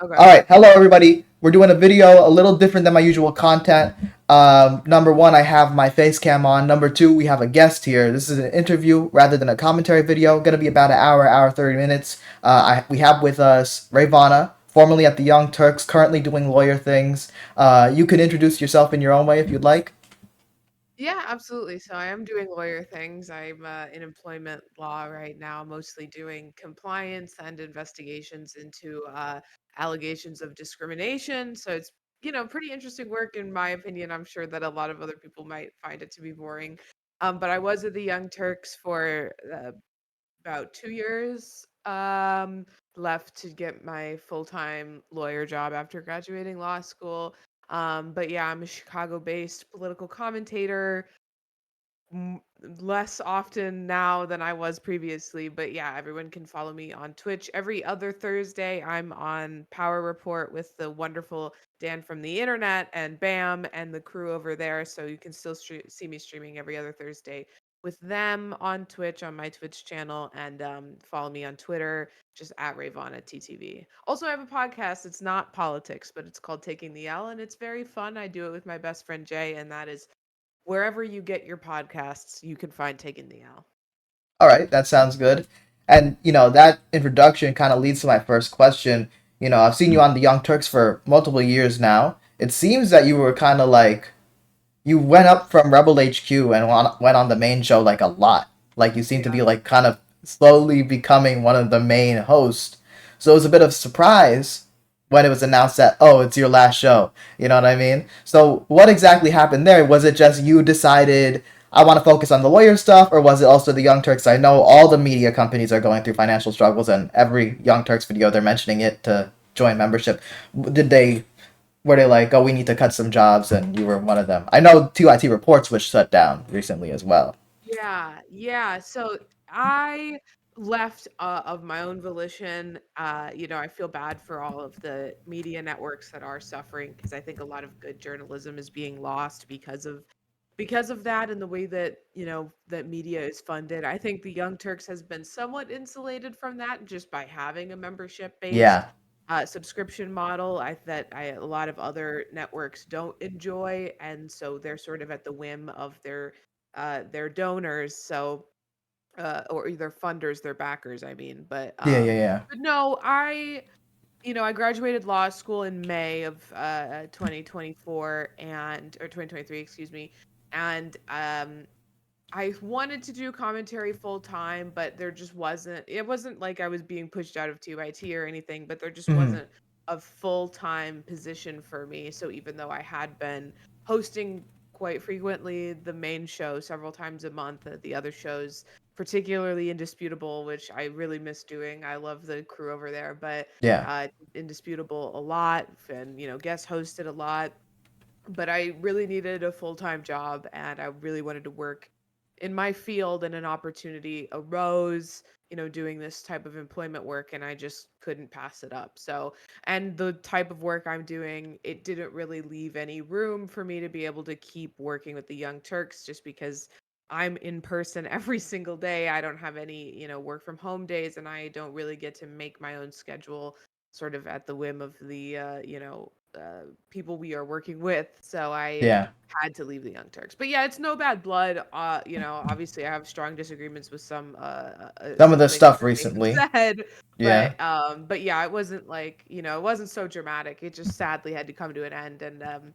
Okay. All right, hello everybody. We're doing a video a little different than my usual content. Number one, I have my face cam on. Number two, we have a guest here. This is an interview rather than a commentary video. Going to be about an hour 30 minutes. We have with us Rayyvana, formerly at the Young Turks, currently doing lawyer things. You can introduce yourself in your own way if you'd like. Yeah, absolutely. So I am doing lawyer things. I'm in employment law right now, mostly doing compliance and investigations into allegations of discrimination. So it's, pretty interesting work in my opinion. I'm sure that a lot of other people might find it to be boring. But I was at the Young Turks for about 2 years. Left to get my full-time lawyer job after graduating law school. But yeah, I'm a Chicago-based political commentator, m- less often now than I was previously. But yeah, everyone can follow me on Twitch. Every other Thursday, I'm on Power Report with the wonderful Dan from the internet and Bam and the crew over there. So you can still see me streaming every other Thursday with them on Twitch on my Twitch channel, and follow me on Twitter just at Rayyvana TTV. Also, I have a podcast. It's not politics, but it's called Taking the L, and it's very fun. I do it with my best friend Jay, and that is wherever you get your podcasts, you can find Taking the L. All right, that sounds good. And that introduction kind of leads to my first question. I've seen you on the Young Turks for multiple years now. It seems that you were kind of like you went up from Rebel HQ and went on the main show like a lot. Like you seem to Yeah. be like kind of slowly becoming one of the main hosts. So it was a bit of surprise when it was announced that it's your last show. You know what I mean? So what exactly happened there? Was it just you decided I want to focus on the lawyer stuff, or was it also the Young Turks? I know all the media companies are going through financial struggles, and every Young Turks video they're mentioning it to join membership. Did they were they like, oh, we need to cut some jobs, and you were one of them? I know TYT reports was shut down recently as well. Yeah, yeah. So I left of my own volition. I feel bad for all of the media networks that are suffering because I think a lot of good journalism is being lost because of that and the way that that media is funded. I think the Young Turks has been somewhat insulated from that just by having a membership based Yeah, subscription model a lot of other networks don't enjoy, and so they're sort of at the whim of their donors. So or their funders, their backers, I mean. But yeah, yeah, yeah. no, I graduated law school in May of 2024 and or 2023, excuse me. And I wanted to do commentary full time, but it wasn't like I was being pushed out of TYT or anything, but there just Mm, wasn't a full time position for me. So even though I had been hosting quite frequently the main show several times a month, the other shows, particularly Indisputable, which I really miss doing. I love the crew over there, but yeah. Indisputable a lot, and guest hosted a lot, but I really needed a full-time job and I really wanted to work in my field, and an opportunity arose, doing this type of employment work, and I just couldn't pass it up. So, and the type of work I'm doing, it didn't really leave any room for me to be able to keep working with the Young Turks just because I'm in person every single day. I don't have any, work from home days, and I don't really get to make my own schedule sort of at the whim of the people we are working with. So I Yeah. had to leave the Young Turks. But yeah, it's no bad blood. Obviously I have strong disagreements with Some of some the things stuff that they recently. have said, Yeah. but yeah, it wasn't like, it wasn't so dramatic. It just sadly had to come to an end, and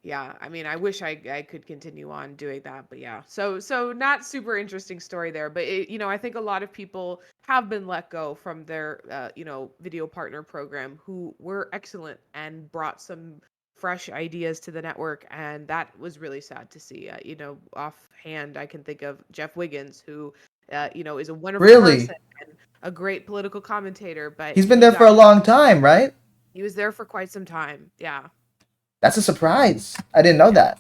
yeah, I mean, I wish I could continue on doing that, but yeah. So not super interesting story there, but I think a lot of people have been let go from their video partner program who were excellent and brought some fresh ideas to the network, and that was really sad to see. Offhand, I can think of Jeff Wiggins, who is a wonderful Really? person and a great political commentator, but He's been there for a long time, right? he was there for quite some time. Yeah. That's a surprise. I didn't know Yeah. that.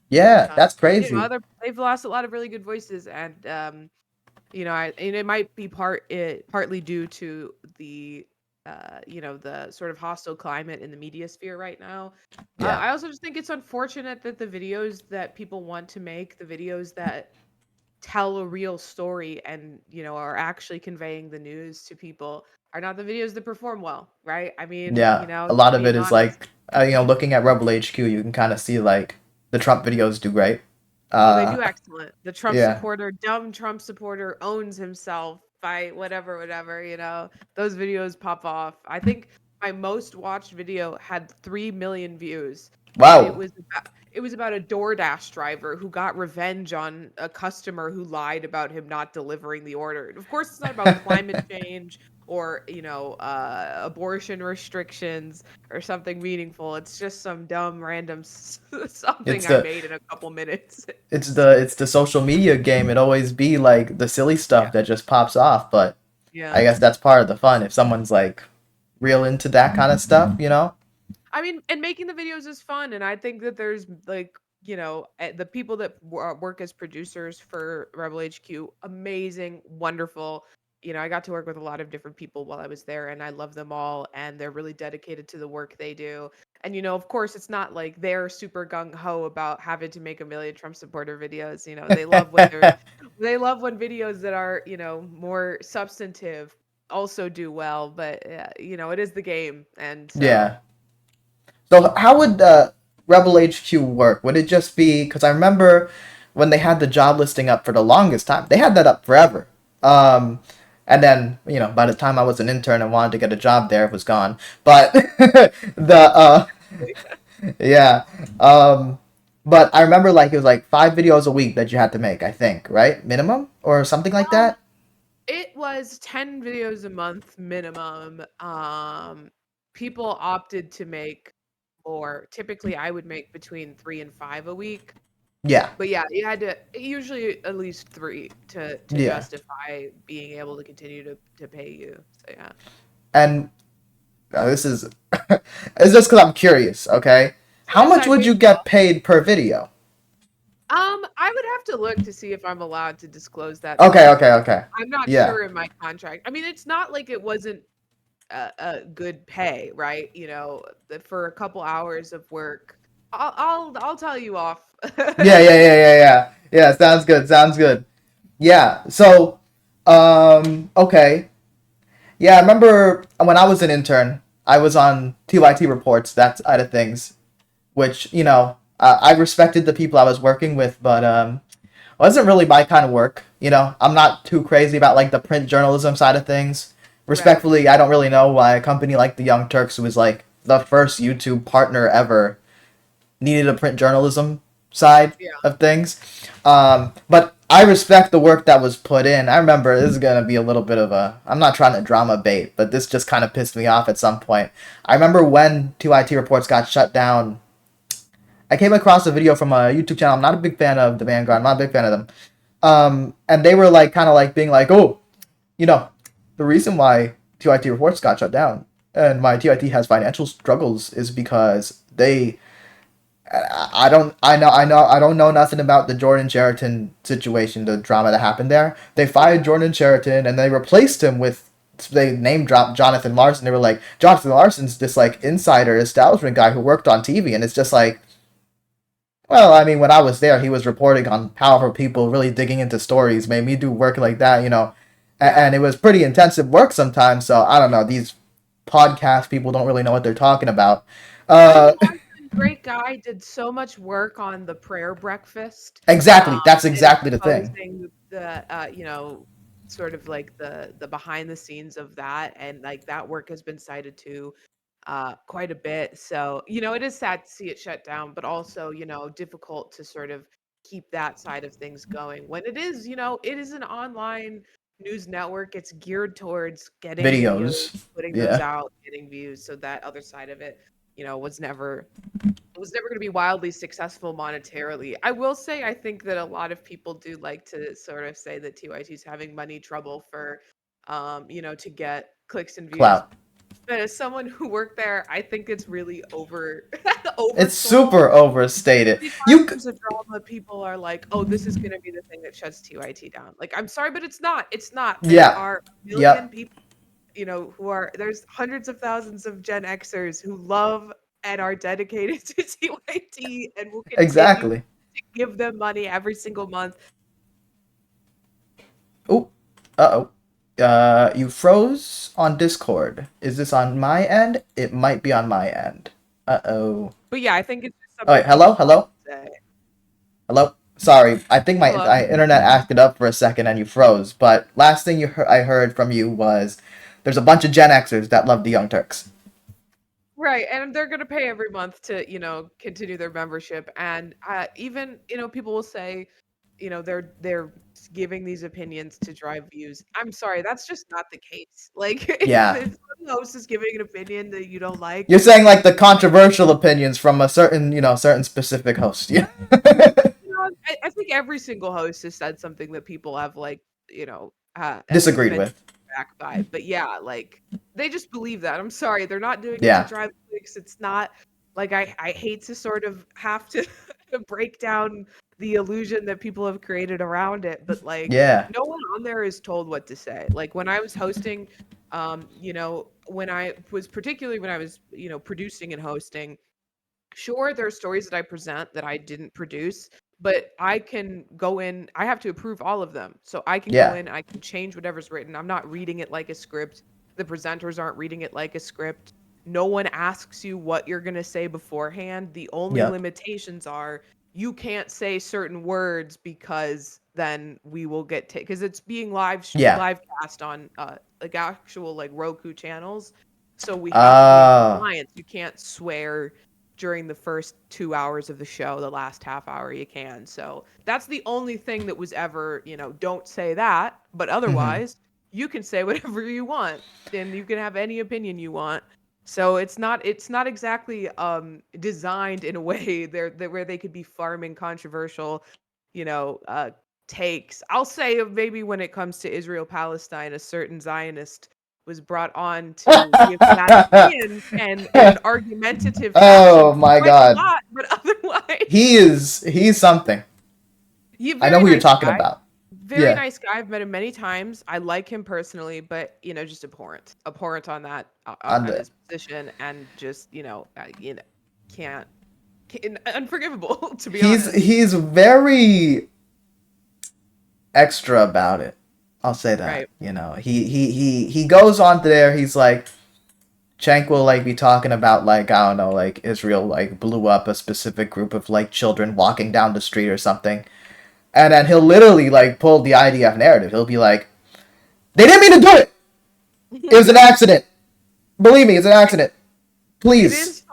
Yeah, Yeah. that's You know, crazy. other they've lost a lot of really good voices, and and it might be partly due to the the sort of hostile climate in the media sphere right now. Yeah. I also just think it's unfortunate that the videos that people want to make, the videos that tell a real story and, are actually conveying the news to people are not the videos that perform well, right? I mean, Yeah, a lot of being it is honest. like looking at Rebel HQ, you can kind of see like the Trump videos do great. Oh, they Uh, do excellent. The Trump yeah. supporter, dumb Trump supporter owns himself by whatever, whatever, those videos pop off. I think my most watched video had 3 million views, and it Wow. was about a DoorDash driver who got revenge on a customer who lied about him not delivering the order. And of course, it's not about climate change or, abortion restrictions or something meaningful. It's just some dumb random something It's I the made in a couple minutes. it's the social media game. It always be like the silly Yeah. stuff that just pops off, but I Yeah. guess that's part of the fun if someone's like real into that kind of stuff. I mean, and making the videos is fun, and I think that there's like, the people that work as producers for Rebel HQ, amazing, wonderful. I got to work with a lot of different people while I was there, and I love them all, and they're really dedicated to the work they do. And of course, it's not like they're super gung ho about having to make a million Trump supporter videos. They love when videos that are more substantive also do well, but it is the game, and so. Yeah. So how would Rebel HQ work? Would it just be because I remember when they had the job listing up for the longest time, they had that up forever. Um, and then by the time I was an intern and wanted to get a job there, it was gone. But the yeah, um, but I remember like it was like 5 videos a week that you had to make. I think right minimum or something like Um, that. it was 10 videos a month minimum. People opted to make more. Typically, I would make between 3 and 5 a week. Yeah, But yeah, you had to usually at least 3 to yeah, justify being able to continue to pay you. So yeah. and this is it's just because I'm curious. Okay, So how yes, much I would paid you well. get paid per video? I would have to look to see if I'm allowed to disclose that Okay, publicly. okay, okay. I'm not Yeah. sure in my contract. I mean, it's not like it wasn't a good pay, right? For a couple hours of work. I'll tell you off. Yeah, yeah, yeah, yeah, yeah. Yeah, sounds good. Sounds good. Yeah. So, okay. Yeah, I remember when I was an intern, I was on TYT reports, that side of things, which, I respected the people I was working with, but wasn't really my kind of work. I'm not too crazy about like the print journalism side of things. Right. Respectfully, I don't really know why a company like the Young Turks, who was like the first YouTube partner ever, needed a print journalism side Yeah. of things. But I respect the work that was put in. I remember this is gonna be a little bit of a. I'm not trying to drama bait, but this just kind of pissed me off at some point. I remember when 2IT reports got shut down. I came across a video from a YouTube channel. I'm not a big fan of the Vanguard. I'm not a big fan of them. And they were like, kind of like being like, oh, you know, the reason why TYT reports got shut down and why TYT has financial struggles is because they I don't know nothing about the Jordan Sheraton situation, the drama that happened there. They fired Yeah. Jordan Sheraton and they replaced him with they name dropped Jonathan Larson. They were like, Jonathan Larson's this like insider establishment guy who worked on TV, and it's just like, well, I mean, when I was there, he was reporting on powerful people, really digging into stories, made me do work like that. Yeah. And it was pretty intensive work sometimes. So I don't know, these podcast people don't really know what they're talking about. Jonathan Uh, Larson, great guy, did so much work on the prayer breakfast, exactly, that's and exactly the thing. exposing sort of like the behind the scenes of that, and like that work has been cited to quite a bit. So, it is sad to see it shut down, but also, difficult to sort of keep that side of things going when it is an online news network. It's geared towards getting videos, Videos. putting those Yeah. out, getting views. So that other side of it, was never going to be wildly successful monetarily. I will say I think that a lot of people do like to sort of say that TYT is having money trouble for to get clicks and views. Clout. But as someone who worked there, I think it's really It's oversold. super overstated. Every time You. there's a drama, people are like, "Oh, this is going to be the thing that shuts TYT down." Like, I'm sorry, but it's not. It's not. There Yeah. are a million Yep. people, who are there's hundreds of thousands of Gen Xers who love and are dedicated to TYT and will continue Exactly. to give them money every single month. Oh, uh oh. You froze on Discord. Is this on my end? It might be on my end. Uh oh. But yeah, I think it's just Oh wait, something hello, people want hello, to say. hello. Sorry, I think Hello. my internet acted up for a second and you froze. But last thing I heard from you was there's a bunch of Gen Xers that love the Young Turks. Right, and they're gonna pay every month to, continue their membership, and, even, people will say, they're giving these opinions to drive views. I'm sorry, that's just not the case. Like, Yeah, if some host is giving an opinion that you don't like, you're saying like the controversial opinions from a certain certain specific host. Yeah, I think every single host has said something that people have, like, disagreed been with. back by. But yeah, like, they just believe that. I'm sorry, they're not doing it to Yeah, drive clicks. It's not like I hate to sort of have to break down the illusion that people have created around it, but like yeah, no one on there is told what to say. Like when I was hosting, when I was, producing and hosting, sure, there are stories that I present that I didn't produce, but I can go in, I have to approve all of them. So I can go yeah, in, I can change whatever's written. I'm not reading it like a script. The presenters aren't reading it like a script. No one asks you what you're going to say beforehand. The only yep, limitations are you can't say certain words because then we will get because it's being yeah. live cast on like actual like Roku channels. So we have to be in Uh, compliance. You can't swear during the first 2 hours of the show. The last half hour you can. So that's the only thing that was ever, don't say that, but mhm. otherwise you can say whatever you want and you can have any opinion you want. So it's not exactly designed in a way where they could be farming controversial, you know, uh takes. I'll say maybe when it comes to Israel Palestine, a certain Zionist was brought on to give that opinion and in an argumentative fashion Oh my quite a god. lot, but otherwise, He's something. he's a I know very who you're nice talking guy. about. Very Yeah. nice guy. I've met him many times. I like him personally, but just abhorrent, abhorrent on that On on the his position, and just can't, unforgivable to be honest. he's very extra about it. I'll say that. Right. He goes on there, he's like Cenk will like be talking about like I don't know, like Israel like blew up a specific group of like children walking down the street or something. And then he'll literally like pull the IDF narrative. He'll be like, "They didn't mean to do it. It was an accident. Believe me, it's an accident. It Please." is.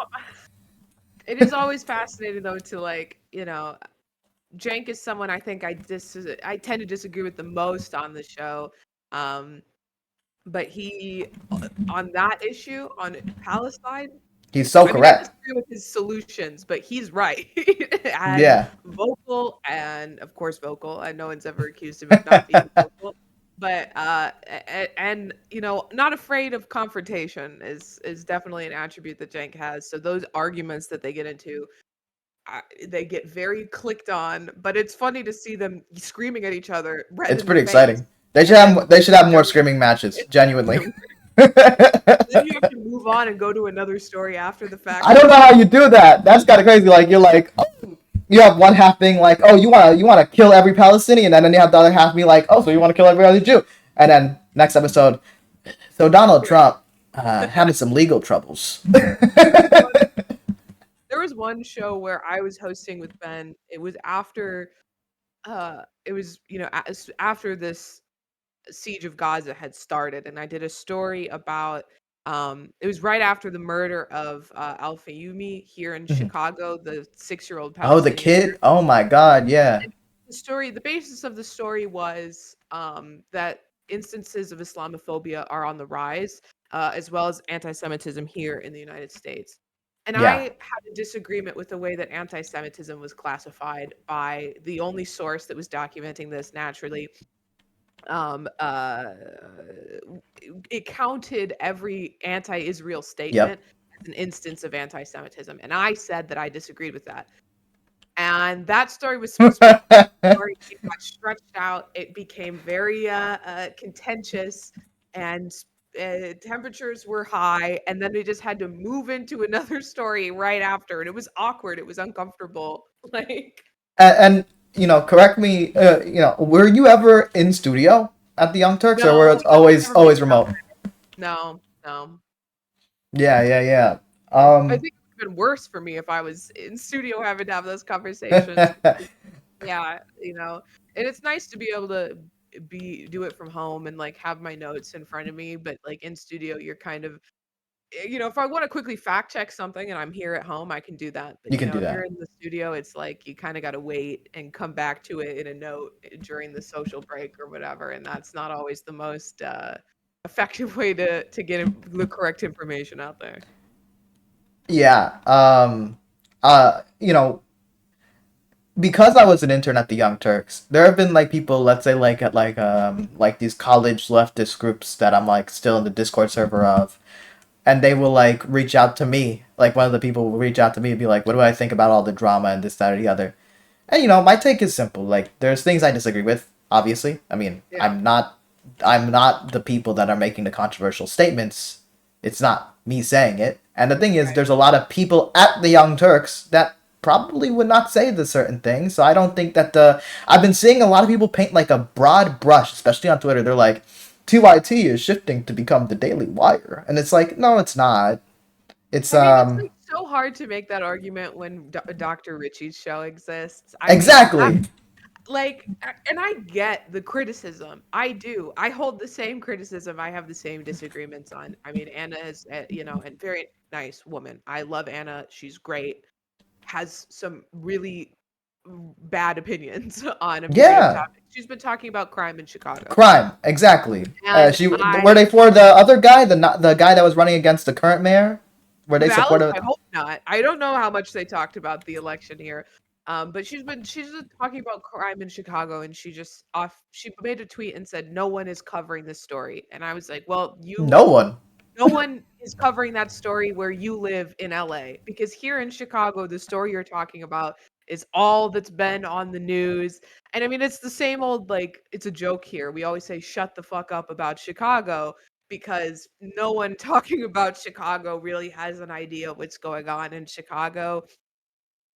It is always fascinating though to like Cenk is someone I think I tend to disagree with the most on the show. Um, but he on that issue on Palestine, He's so I mean, I correct. disagree with his solutions, but he's right. And Yeah. vocal, and of course vocal, and no one's ever accused him of not being vocal. But and not afraid of confrontation is definitely an attribute that Cenk has. So those arguments that they get into, they get very clicked on, but it's funny to see them screaming at each other red It's in the pretty face, exciting. and then They should have more never screaming matches, genuinely. then you have to move on and go to another story after the fact. I don't know how you do that. That's kind of crazy. Like you're like, oh, you have one half being like, oh, you wanna kill every Palestinian, and then you have the other half be like, oh, so you want to kill every other Jew, and then next episode, so Donald Trump having some legal troubles. There was one there was one show where I was hosting with Ben. It was after it was, after this siege of Gaza had started, and I did a story about it was right after the murder of Al Fayumi here in Chicago, the 6-year-old Oh, the Palestinian kid. Oh my God. Yeah. And the basis of the story was that instances of Islamophobia are on the rise, as well as anti-Semitism here in the United States. And I Yeah. had a disagreement with the way that anti-Semitism was classified by the only source that was documenting this naturally. Um, uh, it counted every anti-Israel Yep. statement as an instance of anti-Semitism, and I said that I disagreed with that. And that story was supposed to be story. It got stretched out. It became very contentious, and temperatures were high. And then they just had to move into another story right after, and it was awkward. It was uncomfortable. Like, And correct me. Were you ever in studio? at the Young Turks, or were No, it no, I always never made always it out remote? there. No, no. Yeah, yeah, yeah. I think it would've been worse for me if I was in studio having to have those conversations. Yeah, and it's nice to be able to be do it from home and, like, have my notes in front of me, but, like, in studio, you're kind of if I wanna quickly fact check something and I'm here at home, I can do that, but, you can do if you're that. in the studio, it's like you kinda gotta wait and come back to it in a note during the social break or whatever, and that's not always the most, effective way to get the correct information out there. Yeah. You know, because I was an intern at the Young Turks, there have been like people, let's say like at like these college leftist groups that I'm like still in the Discord server of, and they will like reach out to me. Like one of the people will reach out to me and be like, "What do I think about all the drama and this, that, or the other?" And my take is simple. Like there's things I disagree with, obviously. I mean, Yeah, I'm not the people that are making the controversial statements. It's not me saying it. And the thing is right. there's a lot of people at the Young Turks that probably would not say the certain things. So I don't think that the I've been seeing a lot of people paint like a broad brush, especially on Twitter. They're like TYT is shifting to become the Daily Wire. And it's like, no, it's not. It's I mean, it's, like, so hard to make that argument when Dr. Ritchie's show exists. I mean, exactly. and I get the criticism. I do. I hold the same criticism. I have the same disagreements on. I mean, Anna is, and very nice woman. I love Anna. She's great. Has some really bad opinions on a myriad of Yeah. topics. She's been talking about crime in Chicago. Crime, exactly. And She were I they for the other guy, the guy that was running against the current mayor? Were they Valid? supportive? I hope not. I don't know how much they talked about the election here. But she's been talking about crime in Chicago, and she made a tweet and said no one is covering this story. And I was like, well, No one. no one is covering that story where you live in LA, because here in Chicago, the story you're talking about is all that's been on the news. And I mean, it's the same old, like, it's a joke here. We always say, shut the fuck up about Chicago, because no one talking about Chicago really has an idea what's going on in Chicago.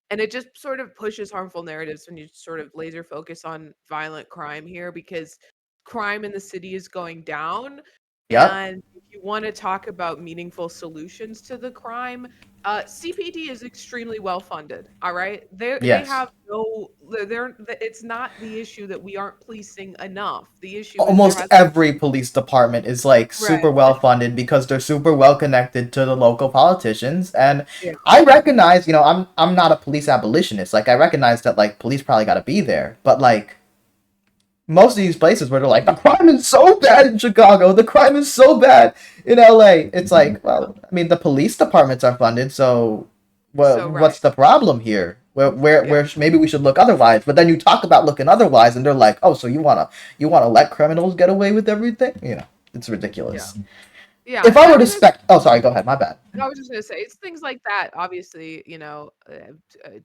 And it just sort of pushes harmful narratives when you sort of laser focus on violent crime here, because crime in the city is going down. Yep. And if you want to talk about meaningful solutions to the crime, CPD is extremely well funded. All right, they Yes. have no, it's not the issue that we aren't policing enough. The issue is there Almost has every police department is like right, super well funded because they're super well connected to the local politicians. And yeah, I recognize, I'm not a police abolitionist. Like I recognize that like police probably got to be there, but like most of these places where they're like, the crime is so bad in Chicago, the crime is so bad in LA. It's like, well, I mean, the police departments are funded, so so what's right, the problem here? yeah, Maybe we should look otherwise. But then you talk about looking otherwise, and they're like, oh, so you wanna let criminals get away with everything? It's yeah, ridiculous. yeah. If And I I were to mean, spec, oh, sorry, go ahead, my bad. I was just gonna say, it's things like that. Obviously,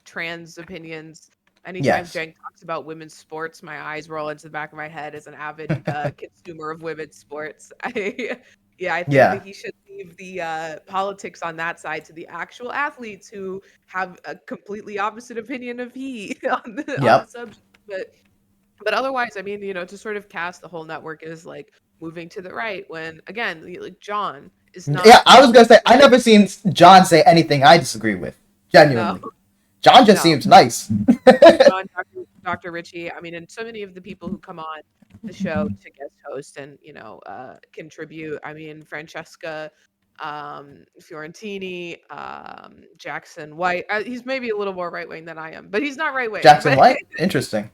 trans opinions. Anytime Yes, Jen talks about women's sports, my eyes roll into the back of my head as an avid consumer of women's sports. Yeah, I think that yeah, he should leave the politics on that side to the actual athletes who have a completely opposite opinion of he on the yep. subject. But otherwise, I mean, to sort of cast the whole network as like moving to the right, when again, like John is not Yeah, I was gonna say I never seen John say anything I disagree with. no, Genuinely, John just no. seems nice. John, Dr. Ritchie, I mean, and so many of the people who come on the show to guest host and, contribute. I mean, Francesca, Fiorentini, Jackson White. He's maybe a little more right wing than I am, but he's not right wing. Jackson But White, interesting.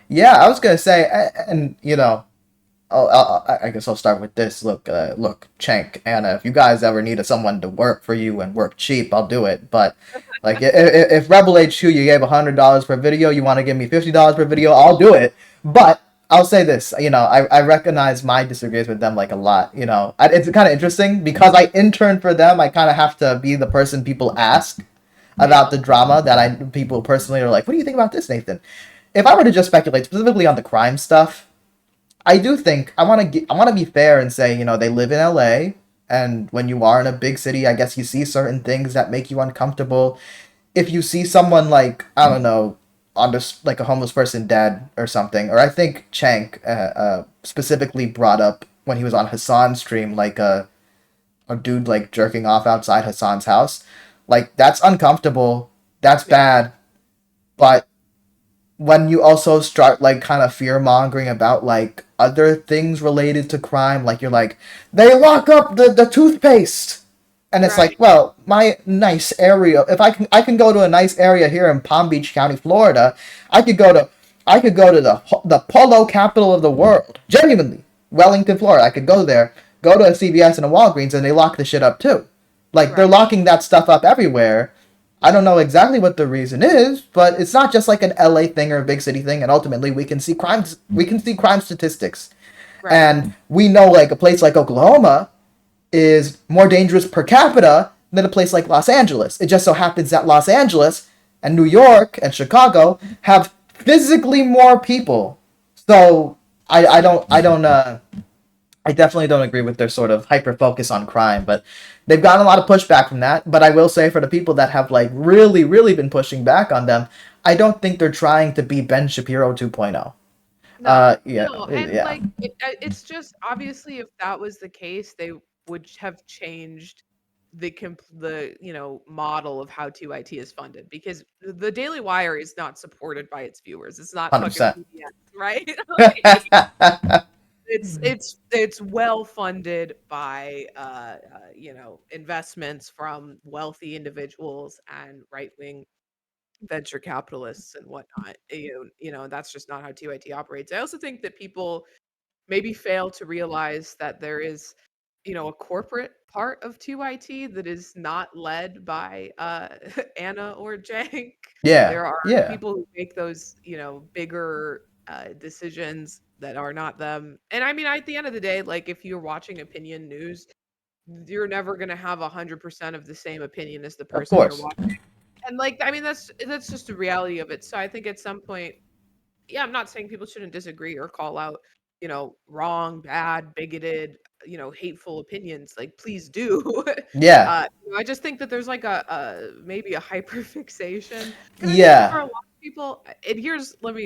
Yeah, I was gonna say, and I guess I'll start with this. Look, Chank, Anna, if you guys ever needed someone to work for you and work cheap, I'll do it. But like, if Rebel HQ you gave $100 per video, you want to give me $50 per video, I'll do it. But I'll say this, I recognize my disagreements with them like a lot. It's kind of interesting because I intern for them. I kind of have to be the person people ask about yeah, the drama that people personally are like, what do you think about this, Nathan? If I were to just speculate specifically on the crime stuff, I do think I want to be fair and say they live in LA, and when you are in a big city, I guess you see certain things that make you uncomfortable. If you see someone like I don't know on this like a homeless person dead or something. Or I think Chank specifically brought up when he was on Hassan's stream like a dude like jerking off outside Hassan's house. Like that's uncomfortable. That's Yeah. bad. But when you also start like kind of fear mongering about like other things related to crime, like you're like, they lock up the toothpaste. And it's like, Right. well, my nice area. If I can go to a nice area here in Palm Beach County, Florida. I could go to the polo capital of the world. Genuinely, Wellington, Florida. I could go there, go to a CVS and a Walgreens, and they lock the shit up too. Like they're Right. locking that stuff up everywhere. I don't know exactly what the reason is, but it's not just like an LA thing or a big city thing. And ultimately, we can see crimes. We can see crime statistics, Right. and we know like a place like Oklahoma is more dangerous per capita than a place like Los Angeles. It just so happens that Los Angeles and New York and Chicago have physically more people. So I definitely don't agree with their sort of hyper focus on crime, but they've gotten a lot of pushback from that. But I will say for the people that have like really, really been pushing back on them, I don't think they're trying to be Ben Shapiro 2.0. No, Yeah, no, and yeah, like it's just obviously if that was the case, they would have changed the model of how TYT is funded because the Daily Wire is not supported by its viewers. It's not fucking 100%. PBS, right? Like, it's well funded by investments from wealthy individuals and right wing venture capitalists and whatnot. That's just not how TYT operates. I also think that people maybe fail to realize that there is, a corporate part of TYT that is not led by Anna or Jank. Yeah, There are yeah, people who make those, bigger decisions that are not them. And I mean, at the end of the day, like if you're watching opinion news, you're never going to have 100% of the same opinion as the of person you're course. watching. And like, I mean, that's just the reality of it. So I think at some point, yeah, I'm not saying people shouldn't disagree or call out, wrong, bad, bigoted, hateful opinions. Like, please do. Yeah, I just think that there's like a maybe a hyperfixation because I think for yeah, a lot of people, and here's what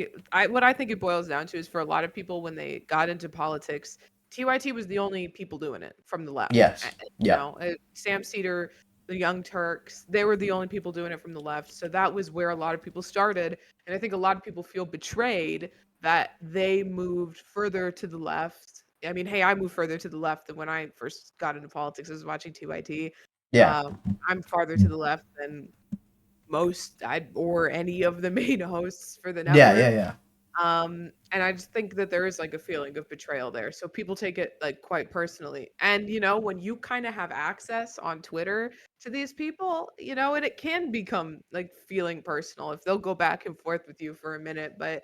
I think it boils down to is for a lot of people when they got into politics, TYT was the only people doing it from the left. yes, yeah, Sam Cedar, the Young Turks, they were the only people doing it from the left. So that was where a lot of people started. And I think a lot of people feel betrayed that they moved further to the left. I mean, hey, I moved further to the left than when I first got into politics. I was watching TYT. yeah, Um, I'm farther to the left than or any of the main hosts for the yeah, yeah, network. yeah. And I just think that there is like a feeling of betrayal there. So people take it like quite personally. And when you kind of have access on Twitter to these people, and it can become like feeling personal if they'll go back and forth with you for a minute. But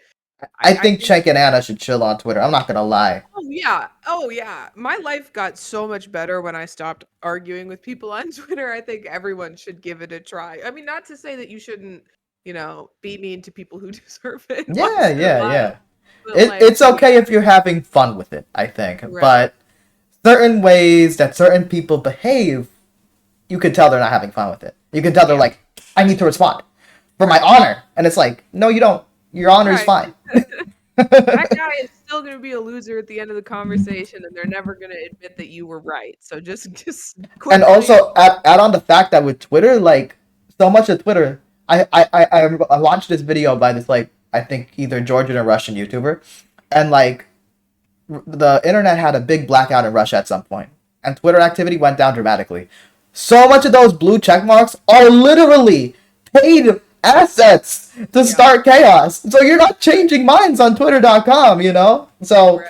I I think think Cenk and Anna should chill on Twitter. I'm not gonna lie. oh yeah. Oh yeah. My life got so much better when I stopped arguing with people on Twitter. I think everyone should give it a try. I mean, not to say that you shouldn't, be mean to people who deserve it Yeah, once in a yeah, while. yeah. But like, It's okay if you're having fun with it, I think. right. But certain ways that certain people behave, you can tell they're not having fun with it. You can tell they're Yeah. like, I need to respond for my Right. honor. And it's like, no, you don't. Your honor is Right. fine. That guy is still gonna be a loser at the end of the conversation, and they're never gonna admit that you were right. So just And quit playing. also add on the fact that with Twitter, like so much of Twitter, I watched this video by this like I think either Georgian or Russian YouTuber, and like the internet had a big blackout in Russia at some point, and Twitter activity went down dramatically. So much of those blue check marks are literally paid assets to Yeah. start chaos. So you're not changing minds on Twitter.com, So Right.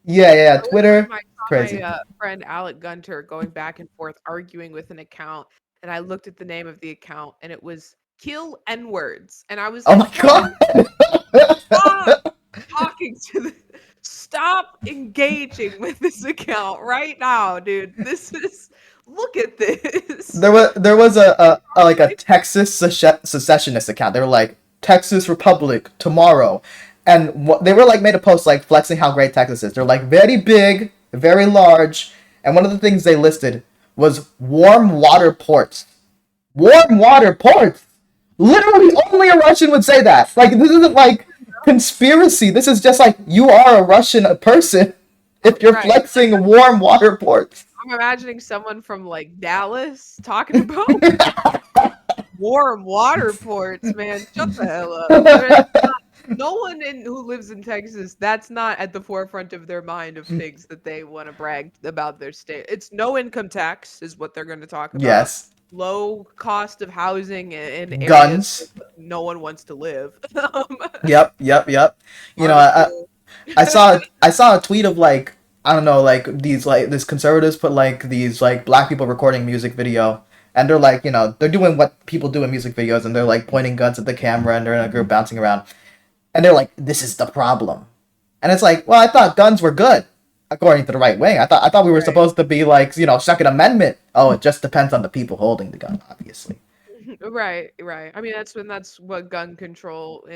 yeah, yeah, One time Twitter I saw my, crazy. friend Alec Gunter going back and forth arguing with an account, and I looked at the name of the account, and it was "Kill N-words," and I was Oh like, my "Guys, stop god. talking to the stop engaging with this account right now, dude. This is look at this." There was a like a Texas secessionist account. They were like Texas Republic tomorrow, and they were like made a post like flexing how great Texas is. They're like very big, very large, and one of the things they listed was warm water ports. Warm water ports. Literally, only a Russian would say that. Like, this isn't like conspiracy. This is just like you are a Russian person if you're Right. Like, flexing warm water ports. I'm imagining someone from, like, Dallas talking about warm water ports, man. Shut the hell up. I mean, no one who lives in Texas, that's not at the forefront of their mind of things that they want to brag about their state. It's no income tax is what they're going to talk about. Yes, Low cost of housing in areas where guns. no one wants to live. Yep, yep, yep. You know, Barbecue. I saw a tweet of like I don't know like these like this conservatives put like these like black people recording music video and they're like they're doing what people do in music videos and they're like pointing guns at the camera and they're in a group bouncing around and they're like this is the problem and it's like well I thought guns were good according to the right wing I thought we were Right. supposed to be like Second Amendment oh it just depends on the people holding the gun obviously Right, right. I mean, that's what gun control,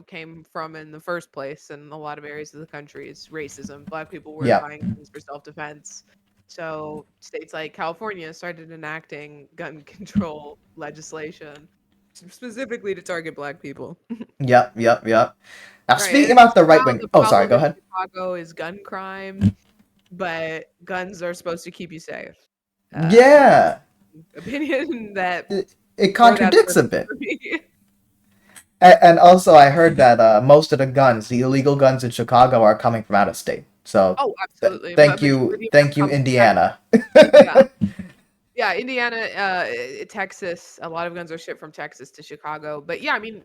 came from in the first place in a lot of areas of the country is racism. Black people were yeah buying guns for self-defense. So states like California started enacting gun control legislation specifically to target black people. yep yep yep now Right. speaking And about it's the right now wing the oh sorry problem go in ahead Chicago is gun crime, but guns are supposed to keep you safe. That's yeah an opinion that it for that contradicts a person bit. for me. And also, I heard that most of the guns, the illegal guns in Chicago, are coming from out of state. So, Oh, absolutely. Majority of them thank you, come from Texas. Indiana. Yeah. Yeah, Indiana, Texas, a lot of guns are shipped from Texas to Chicago. But yeah, I mean,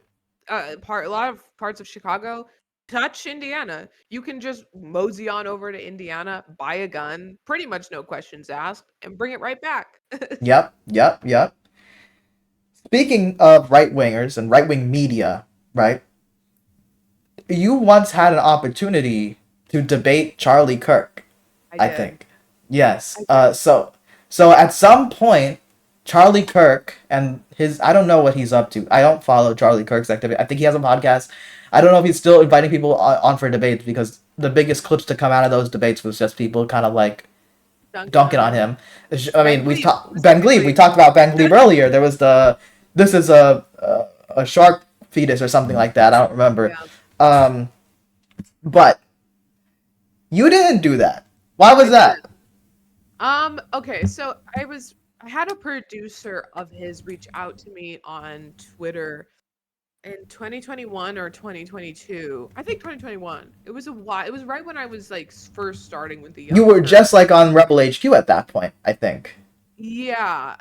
a lot of parts of Chicago touch Indiana. You can just mosey on over to Indiana, buy a gun, pretty much no questions asked, and bring it right back. Yep, yep, yep. Speaking of right wingers and right wing media, right? You once had an opportunity to debate Charlie Kirk. I I did. think. Yes. I did. So at some point, Charlie Kirk and his I don't know what he's up to. I don't follow Charlie Kirk's activity. I think he has a podcast. I don't know if he's still inviting people on for debates because the biggest clips to come out of those debates was just people kind of like Dunking dunking on on him. him. I Ben mean, we've Glebe talked Ben Glebe. We specifically. talked about Ben Glebe earlier. There was the this is a shark fetus or something like that. I don't remember. Yeah, Um, but you didn't do that. Why I was didn't. that? Okay, so I had a producer of his reach out to me on Twitter in 2021 or 2022. I think 2021. It was a while. It was right when I was like first starting with the You Young were just Turks. like on Rebel HQ at that point, I think. Yeah.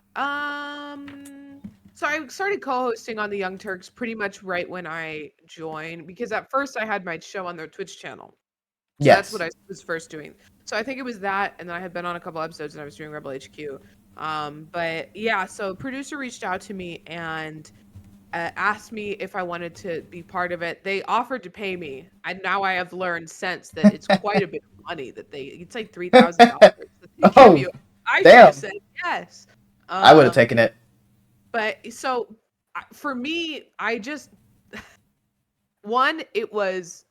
So I started co-hosting on the Young Turks pretty much right when I joined because at first I had my show on their Twitch channel. So that's what Yes. I was first doing. So I think it was that, and then I had been on a couple episodes and I was doing Rebel HQ. But yeah, so producer reached out to me and asked me if I wanted to be part of it. They offered to pay me, and now I have learned since that it's quite a bit of money that it's like $3,000 that they give Oh, you. I should have damn. said yes. I would have Um, taken it. but so for me, I just one, it was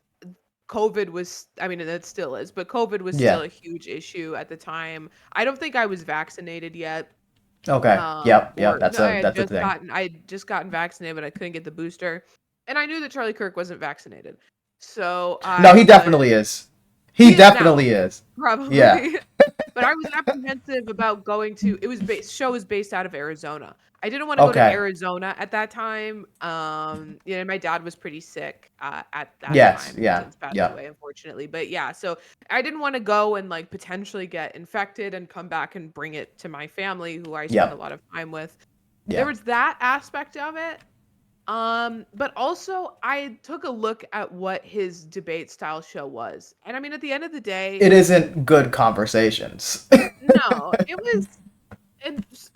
COVID was, I mean, and it still is, but COVID was still Yeah. a huge issue at the time. I don't think I was vaccinated yet. Okay. Yep. Yep. Or no, That's a thing. I had just gotten vaccinated, but I couldn't get the booster. And I knew that Charlie Kirk wasn't vaccinated. So No, I he was definitely is. He he is now, definitely is. Yeah. probably. But I was apprehensive about going to it was based show was based out of Arizona. I didn't want to go to Okay. Arizona at that time. My dad was pretty sick at that Yes. time. He's Yeah. since passed Yep. away, unfortunately. But yeah, so I didn't want to go and like potentially get infected and come back and bring it to my family, who I spend a Yep. lot of time with. There Yeah. was that aspect of it. But also I took a look at what his debate style show was. And I mean, at the end of the day, It isn't good conversations. no, it was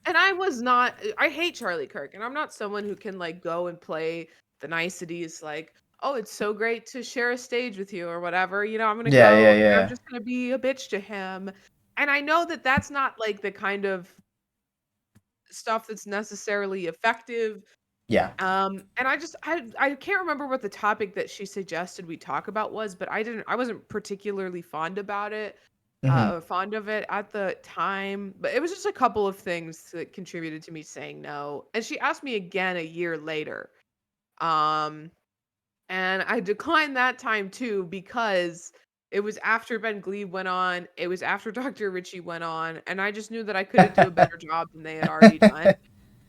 and I was not I hate Charlie Kirk, and I'm not someone who can like go and play the niceties like, "Oh, it's so great to share a stage with you," or whatever. I'm gonna Yeah. go Yeah. and I'm Yeah. just gonna be a bitch to him. And I know that that's not like the kind of stuff that's necessarily effective. Yeah. And I can't remember what the topic that she suggested we talk about was, but I wasn't particularly fond about it. Hmm. fond of it at the time, but it was just a couple of things that contributed to me saying no. And she asked me again a year later. Um, and I declined that time too because it was after Ben Glebe went on, it was after Dr. Ritchie went on, and I just knew that I couldn't do a better job than they had already done.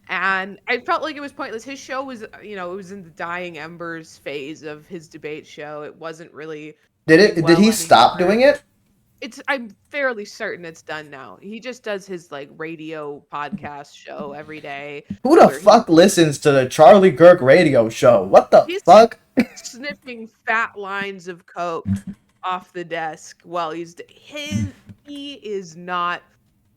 And I felt like it was pointless. His show was, it was in the dying embers phase of his debate show. It wasn't really doing Did well he stop anymore. doing it? I'm fairly certain it's done now. He just does his like radio podcast show every day Who the where fuck listens to the Charlie Kirk radio show? What the he's fuck? sniffing fat lines of coke off the desk while he is not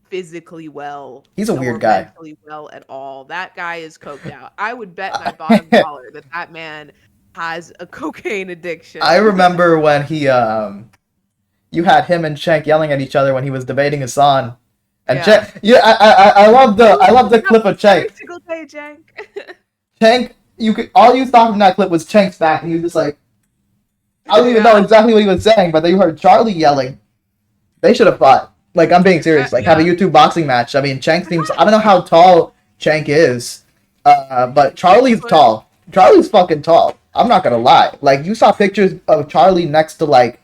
physically well He's a or weird guy. mentally well at all. That guy is coked out. I would bet my bottom dollar that that man has a cocaine I addiction. remember when you had him and Shank yelling at each other when he was debating Hassan. And Yeah. Shank, yeah, I love the clip of Every Shank. single day, Jank. Shank, all you saw from that clip was Shank's back, and he was just like, I don't even know Yeah. exactly what he was saying, but then you heard Charlie yelling. They should have fought. Like, I'm being serious. Like, have a Yeah. YouTube boxing match. I mean, Shank seems. I don't know how tall Shank is, but Charlie's 6 foot. tall. Charlie's fucking tall. I'm not gonna lie. Like, you saw pictures of Charlie next to, like,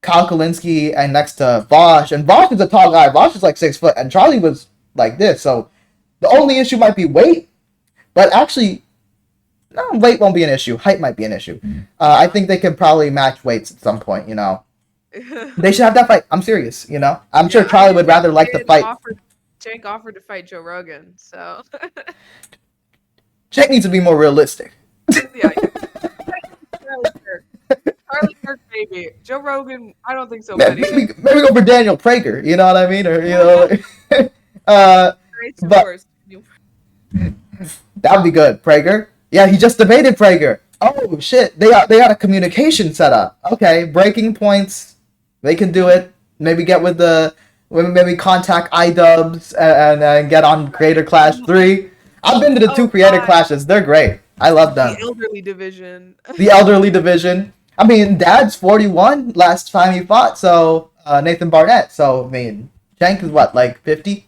Kyle Kalinske and next to Vosh, and Vosh is a tall guy. Vosh is like 6 foot, and Charlie was like this. So the only issue might be weight, but actually, no, weight won't be an issue. Height might be an issue. I think they can probably match weights at some point. They should have that fight. I'm serious. I'm sure Yeah, I Charlie mean, would rather like the fight. Jank offered to fight Joe Rogan, so Jake needs to be more realistic. yeah. Charlie Kirk, maybe. Joe Rogan, I don't think so, buddy. Maybe go for Daniel Prager. You know what I mean? Or Great but divorce. that would be good. Prager. Yeah, he just debated Prager. Oh shit! They got a communication set up. Okay, breaking points. They can do it. Maybe get with the maybe contact iDubbbz and get on Creator Clash 3. I've been to the two Oh Creator God, Clashes. They're great. I love the them. elderly division. The elderly division. I mean, Dad's 41 last time he fought. So Nathan Barnett. So I mean, Shank is what, like 50?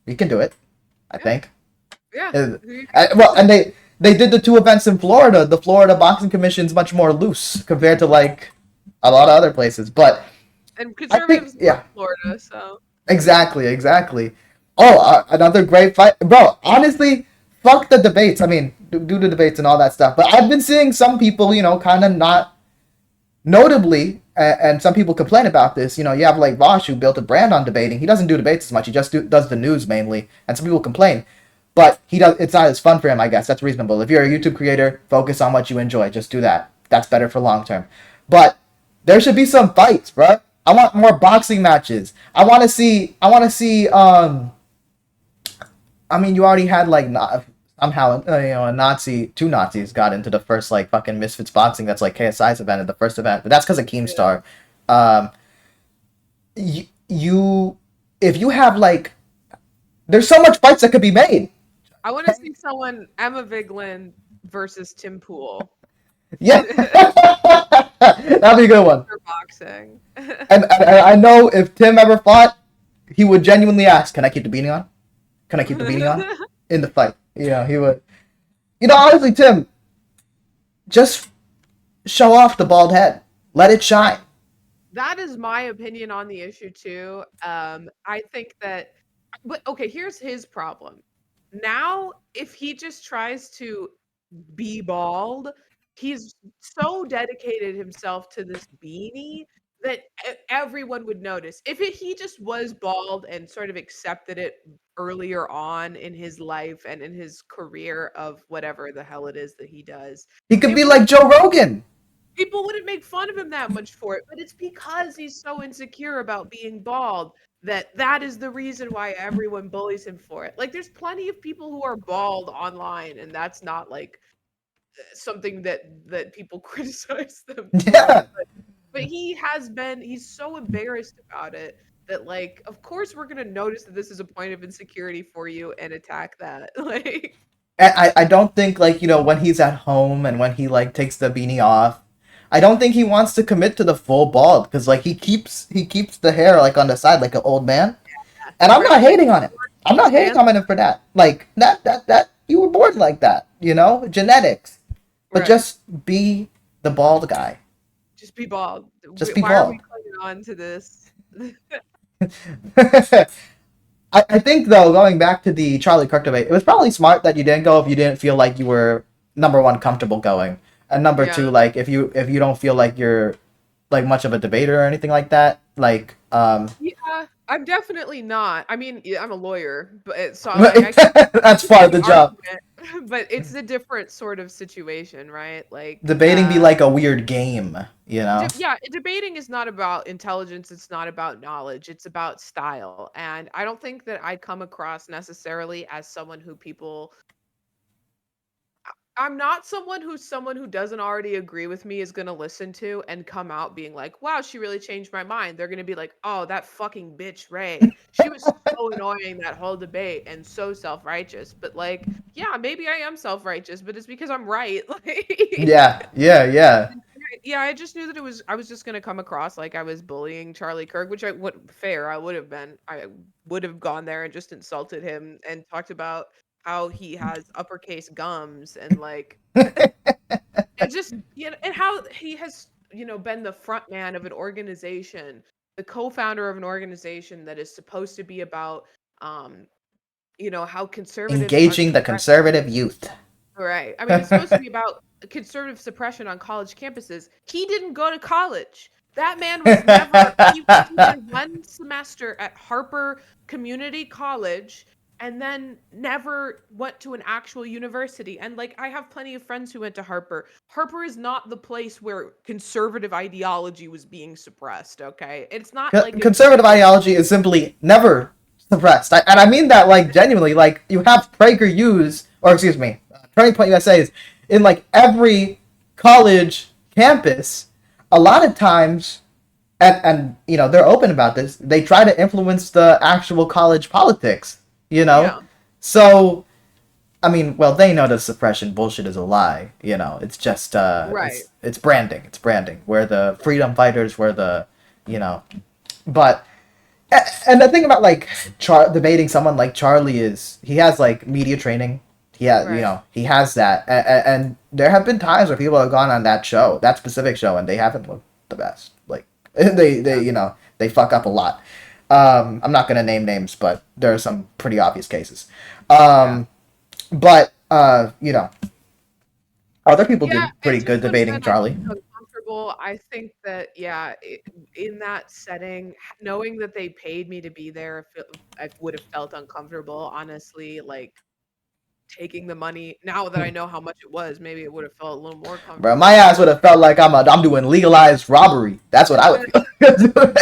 We can do it. I Yeah, think. yeah. Well, and they did the two events in Florida. The Florida Boxing Commission's much more loose compared to like a lot of other places. But And I think, conservatives love yeah, Florida, so exactly. Oh, another great fight, bro. Honestly, fuck the debates. I mean, do the debates and all that stuff. But I've been seeing some people, kind of not notably, and some people complain about this. You have like Vosh, who built a brand on debating. He doesn't do debates as much. He just does the news mainly, and some people complain. But he does. It's not as fun for him, I guess. That's reasonable. If you're a YouTube creator, focus on what you enjoy. Just do that. That's better for long term. But there should be some fights, bro. I want more boxing matches. I want to see. I want to see. I mean, you already had like somehow a Nazi, two Nazis got into the first like fucking Misfits boxing. That's like KSI's event at the first event, but that's because of yeah. Keemstar. Um, you if you have like, there's so much fights that could be made. I want to see someone Emma Vigeland versus Tim Pool Yeah, that'd be a good one. for boxing. And I know if Tim ever fought, he would genuinely ask, "Can I keep the beanie on? Can I keep the beanie on in the fight?" He would. Honestly, Tim, just show off the bald head. Let it shine. That is my opinion on the issue too. I think that, but okay, here's his problem. Now, if he just tries to be bald, he's so dedicated himself to this beanie that everyone would notice. If he just was bald and sort of accepted it earlier on in his life and in his career of whatever the hell it is that he does, He could it be would like Joe Rogan. people wouldn't make fun of him that much for it, but it's because he's so insecure about being bald that is the reason why everyone bullies him for it. Like there's plenty of people who are bald online and that's not like something that people criticize them for. Yeah. But he's so embarrassed about it that like of course we're going to notice that this is a point of insecurity for you and attack that. Like And I don't think like when he's at home and when he like takes the beanie off, I don't think he wants to commit to the full bald because like he keeps the hair like on the side like an old man, and I'm not Right, like hating on him. I'm not hating stance. on him for that. Like that you were born like that, genetics. But Right. just be the bald guy. Just be bald. Just be Why are we bald. clinging on to this? I think though, going back to the Charlie Kirk debate, it was probably smart that you didn't go if you didn't feel like you were number one comfortable going, and number Yeah. two, like if you don't feel like you're like much of a debater or anything like that, like Yeah, I'm definitely not. I mean, yeah, I'm a lawyer, but so like I can that's make part of the the job. argument, but it's a different sort of situation, right? Like, Debating be like a weird game, you know. yeah, debating is not about intelligence, it's not about knowledge, it's about style. And I don't think that I come across necessarily as someone who people I'm not someone who doesn't already agree with me is gonna listen to and come out being like, "Wow, she really changed my mind." They're gonna be like, "Oh, that fucking bitch Ray. She was so annoying that whole debate and so self-righteous." But like, yeah, maybe I am self-righteous, but it's because I'm right. Like, Yeah, yeah, yeah. yeah, I just knew that I was just gonna come across like I was bullying Charlie Kirk, which I would fair, I would have been. I would have gone there and just insulted him and talked about how he has uppercase gums and like and just and how he has been the front man of an organization, the co-founder of an organization that is supposed to be about um how conservatives are Engaging the suppressed. conservative youth. Right. I mean, it's supposed to be about conservative suppression on college campuses. He didn't go to college. That man was never he did one semester at Harper Community College and then never went to an actual university. And like I have plenty of friends who went to Harper. Harper is not the place where conservative ideology was being suppressed, okay? It's not like a Conservative ideology is simply never suppressed. And I mean that like genuinely. Like you have PragerU's, or excuse me, Turning Point USA's in like every college campus. A lot of times, and they're open about this. They try to influence the actual college politics. You know, yeah, so I mean, well, they know the suppression bullshit is a lie. It's just right. it's branding. It's branding. We're the freedom fighters. We're the, you know, but and the thing about like debating someone like Charlie is he has like media training. Right. He has that, and there have been times where people have gone on that show, that specific show, and they haven't looked the best. Like they Yeah. they fuck up a lot. I'm not gonna name names, but there are some pretty obvious cases. Yeah. But other people Yeah, did and pretty just good when debating I Charlie. think uncomfortable, I think that yeah, in that setting, knowing that they paid me to be there, I would have felt uncomfortable. Honestly, like taking the money. Now that I know how much it was, maybe it would have felt a little more Bro, my comfortable. ass would have felt like I'm doing legalized robbery. That's what I would But feel.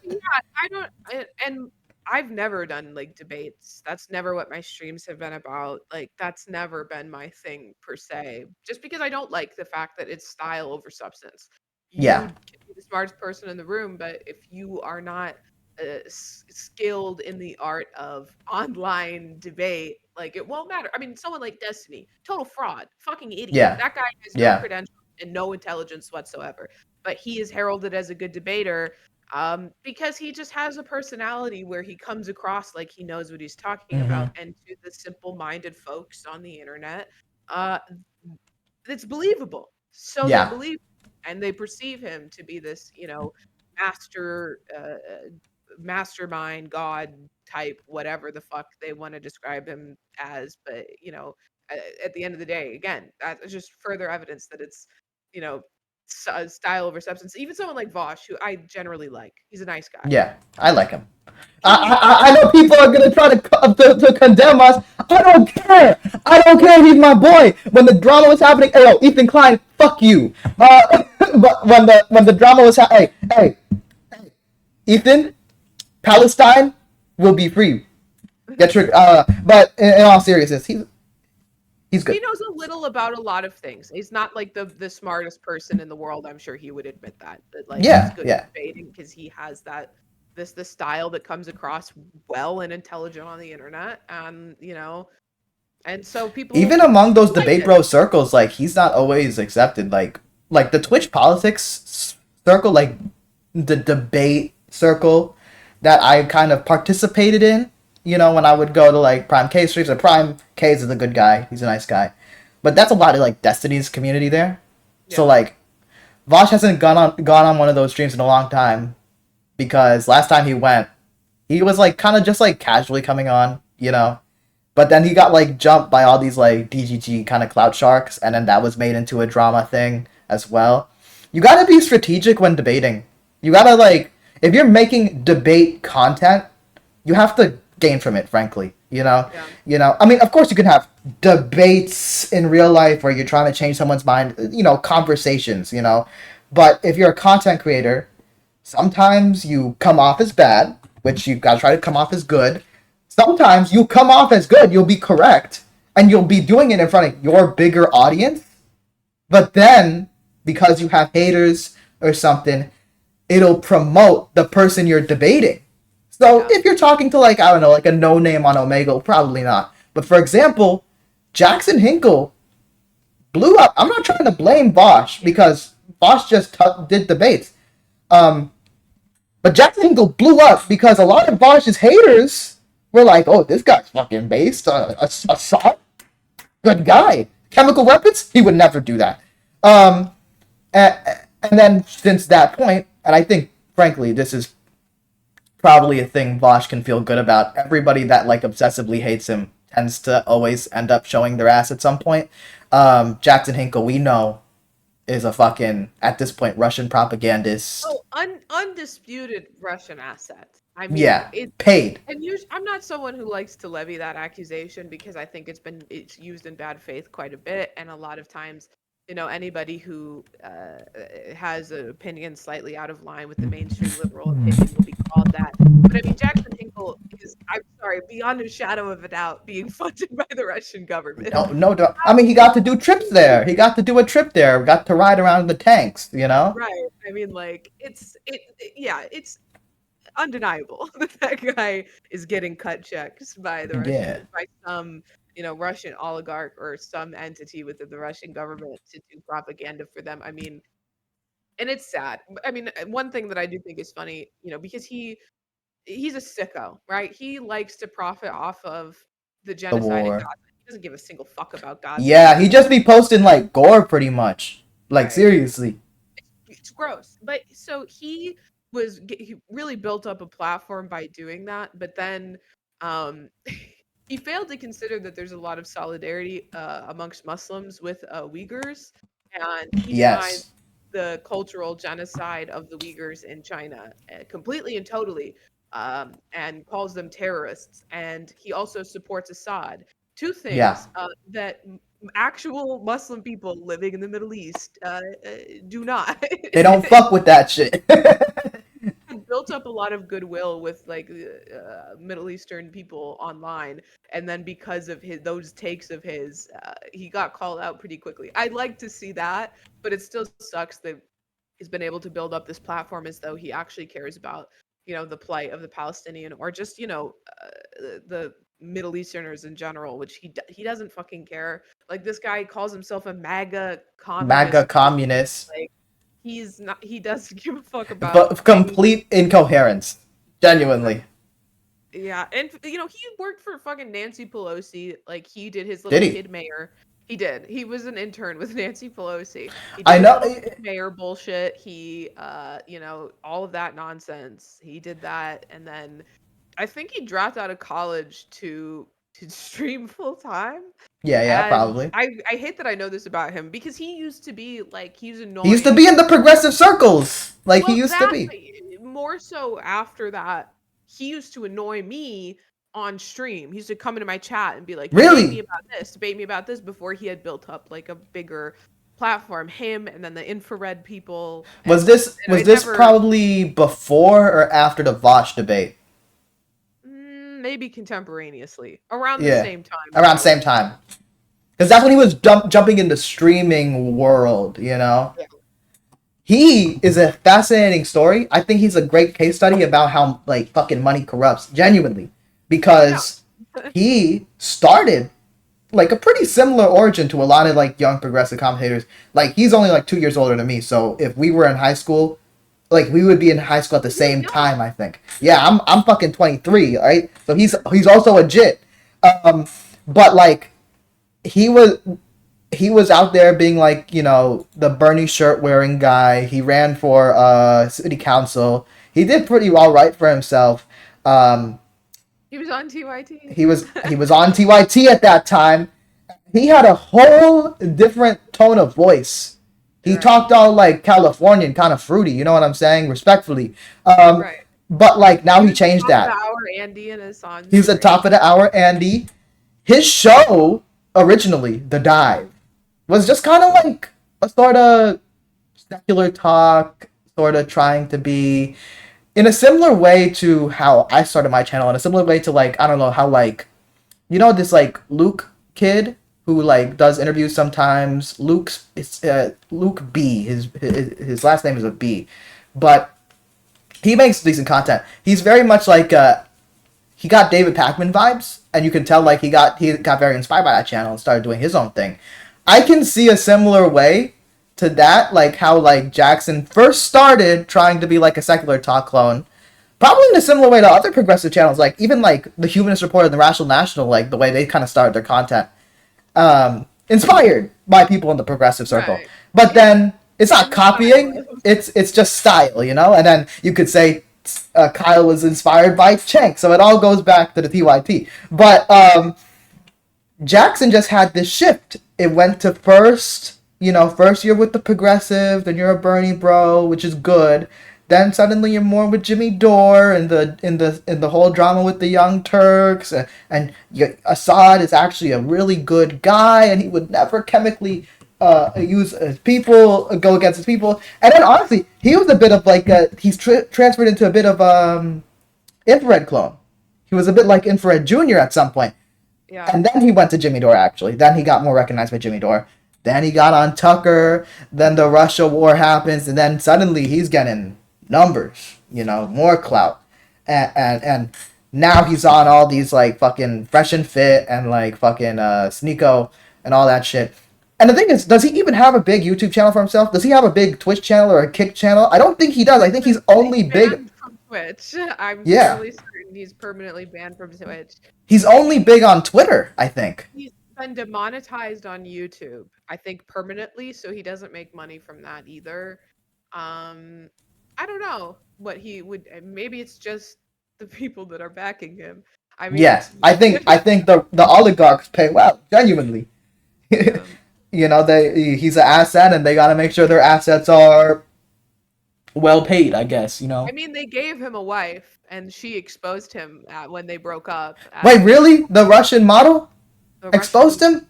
yeah, I don't, and I've never done like debates. That's never what my streams have been about. Like, that's never been my thing per se. Just because I don't like the fact that it's style over substance. You Yeah, can be the smartest person in the room, but if you are not skilled in the art of online debate, like it won't matter. I mean, someone like Destiny, total fraud, fucking idiot. yeah, That guy has no yeah, credentials and no intelligence whatsoever. But he is heralded as a good debater because he just has a personality where he comes across like he knows what he's talking hmm, about, and to the simple-minded folks on the internet, uh, it's believable. So they yeah, believe, and they perceive him to be this, master, mastermind, god type, whatever the fuck they want to describe him as. But at the end of the day, again, that's just further evidence that it's, you know, style over substance. Even someone like Vosh, who I generally like, he's a nice guy. yeah. I like him. He I know people are gonna try to condemn us. I don't care. I don't care. He's my boy. When the drama was happening, hey, yo, Ethan Klein, fuck you. But when the drama was happening, hey, Ethan, Palestine will be free. Get your but in all seriousness, he's he good. knows a little about a lot of things. He's not like the smartest person in the world. I'm sure he would admit that. That like he's Yeah, good at yeah. debating because he has that this style that comes across well and intelligent on the internet, and and so Even people among those like debate it. bro circles, like he's not always accepted. Like like the Twitch politics circle, like the debate circle that I kind of participated in. You know, when I would go to like Prime K streams, or Prime K's is a good guy. He's a nice guy, but that's a lot of like Destiny's community there. So Yeah. like Vosh hasn't gone on one of those streams in a long time because last time he went, he was like kind of just like casually coming on, you know. But then he got like jumped by all these like DGG kind of cloud sharks, and then that was made into a drama thing as well. You gotta be strategic when debating. You gotta like, if you're making debate content, you have to gain from it. Frankly, Yeah. you know. I mean, of course, you can have debates in real life where you're trying to change someone's mind. You know, conversations. You know, but if you're a content creator, sometimes you come off as bad, which you gotta try to come off as good. Sometimes you come off as good, you'll be correct, and you'll be doing it in front of your bigger audience. But then, because you have haters or something, it'll promote the person you're debating. So Yeah. if you're talking to like, I don't know, like a no name on Omegle, probably not. But for example, Jackson Hinkle blew up. I'm not trying to blame Bosch because Bosch just did debates. Um, but Jackson Hinkle blew up because a lot of Bosch's haters were like, "Oh, this guy's fucking based. A soft, good guy. Chemical weapons? He would never do that." Um, and, and then since that point, and I think, frankly, this is probably a thing Bosch can feel good about. Everybody that like obsessively hates him tends to always end up showing their ass at some point. Jackson Hinkle, we know, is a fucking at this point Russian propagandist. Oh, undisputed Russian asset. I mean, Yeah, it paid. and I'm not someone who likes to levy that accusation because I think it's used in bad faith quite a bit, and a lot of times, anybody who has an opinion slightly out of line with the mainstream liberal opinion will be called that. But I mean, Jackson Hinkle is, I'm sorry, beyond a shadow of a doubt, being funded by the Russian government. No, no. I mean, he got to do trips there. He got to do a trip there. Got to ride around in the tanks. You know. Right. I mean, like, yeah, it's undeniable that that guy is getting cut checks by the Yeah. Russian, by some, Russian oligarch or some entity within the Russian government to do propaganda for them. I mean, and it's sad. I mean, one thing that I do think is funny, because he's a sicko, right? He likes to profit off of the The genocide in war. Gaza. He doesn't give a single fuck about Gaza. He Yeah, he doesn't, just be posting like gore, pretty much. Like right. seriously. It's gross. But so he really built up a platform by doing that, but then um he failed to consider that there's a lot of solidarity amongst Muslims with Uyghurs, and he denies Yes. the cultural genocide of the Uyghurs in China completely and totally, and calls them terrorists. And he also supports Assad. Two Yeah. things that actual Muslim people living in the Middle East do not. They don't fuck with that shit. Had built up a lot of goodwill with like Middle Eastern people online, and then because of those takes of his, he got called out pretty quickly. I'd like to see that, but it still sucks that he's been able to build up this platform as though he actually cares about the plight of the Palestinian, or just the Middle Easterners in general, which he doesn't fucking care. Like, this guy calls himself a MAGA MAGA communist. communists. Like, he's not. He doesn't give a fuck about But any. complete incoherence. Genuinely. Yeah, and he worked for fucking Nancy Pelosi. Like, he did his Did little he? kid mayor. He did. He was an intern with Nancy Pelosi. He did I his know. little kid mayor bullshit. He, all of that nonsense. He did that, and then I think he dropped out of college to stream full time. Yeah, yeah, And probably. I hate that I know this about him because he used to be like, he's He used to be annoying. in the progressive circles. Like he Well, used to that be. more so after that, he used to annoy me on stream. He used to come into my chat and be like, Really? debate me about this," before he had built up like a bigger platform. Him, and then the infrared people, Was and this was I this never, probably before or after the Vosh debate? maybe contemporaneously around the Yeah. same time that Around I was. same time. Because that's when he was jumping in the streaming world, you know? Yeah, He is a fascinating story. I think he's a great case study about how like fucking money corrupts, genuinely. yeah, Because he started like a pretty similar origin to a lot of like young progressive commentators. Like he's only like 2 years older than me, so if we were in high school, like we would be in high school at the You're same young. time. I think. Yeah, I'm fucking 23, right? So he's also a jit. Um, but like he was he was out there being like the Bernie shirt wearing guy. He ran for city council. He did pretty all right for himself. Um, He was on TYT. he was on TYT at that time. He had a whole different tone of voice. He Right. talked all like Californian, kind of fruity. You know what I'm saying? Respectfully. Um, Right. but like now He he was the changed top of the that. hour Andy in his songs. He's the Great. top of the hour Andy. His show originally, The Dive, was just kind of like a sort of secular talk, sort of trying to be in a similar way to how I started my channel, in a similar way to like I don't know how like this like Luke kid who like does interviews sometimes. It's Luke B. His last name is a B, but he makes decent content. He's very much like he got David Pakman vibes, and you can tell like he got very inspired by that channel and started doing his own thing. I can see a similar way to that, like how like Jackson first started trying to be like a secular talk clone, probably in a similar way to other progressive channels, like even like the Humanist Report and the Rational National, like the way they kind of started their content, inspired by people in the progressive circle. Right. But Yeah. then it's not Same copying; style. it's just style, And then you could say Kyle was inspired by Cenk, so it all goes back to the TYT. But Jackson just had this shift. It went to first year with the progressive, then you're a Bernie bro, which is good. Then suddenly you're more with Jimmy Dore and the whole drama with the Young Turks, and Assad is actually a really good guy, and he would never chemically use his people, go against his people. And then honestly, he was a bit of like he's transferred into a bit of infrared clone. He was a bit like Infrared Junior at some point. Yeah. And then he went to Jimmy Dore, actually. Then he got more recognized by Jimmy Dore. Then he got on Tucker. Then the Russia war happens. And then suddenly he's getting numbers, more clout. And now he's on all these, like, fucking Fresh and Fit and, like, fucking Sneeko and all that shit. And the thing is, does he even have a big YouTube channel for himself? Does he have a big Twitch channel or a Kick channel? I don't think he does. I think he's He's only big. banned from Twitch. I'm Yeah. fairly certain he's permanently banned from Twitch. He's only big on Twitter, I think. He's been demonetized on YouTube, I think permanently, so he doesn't make money from that either. Um, I don't know what he would. Maybe it's just the people that are backing him. I mean, Yeah, it's I think the oligarchs pay well, genuinely. yeah. He's an asset, and they gotta make sure their assets are well paid. I guess. I mean, they gave him a wife, and she exposed him when they broke up Wait, at really? The Russian model the exposed Russian. him?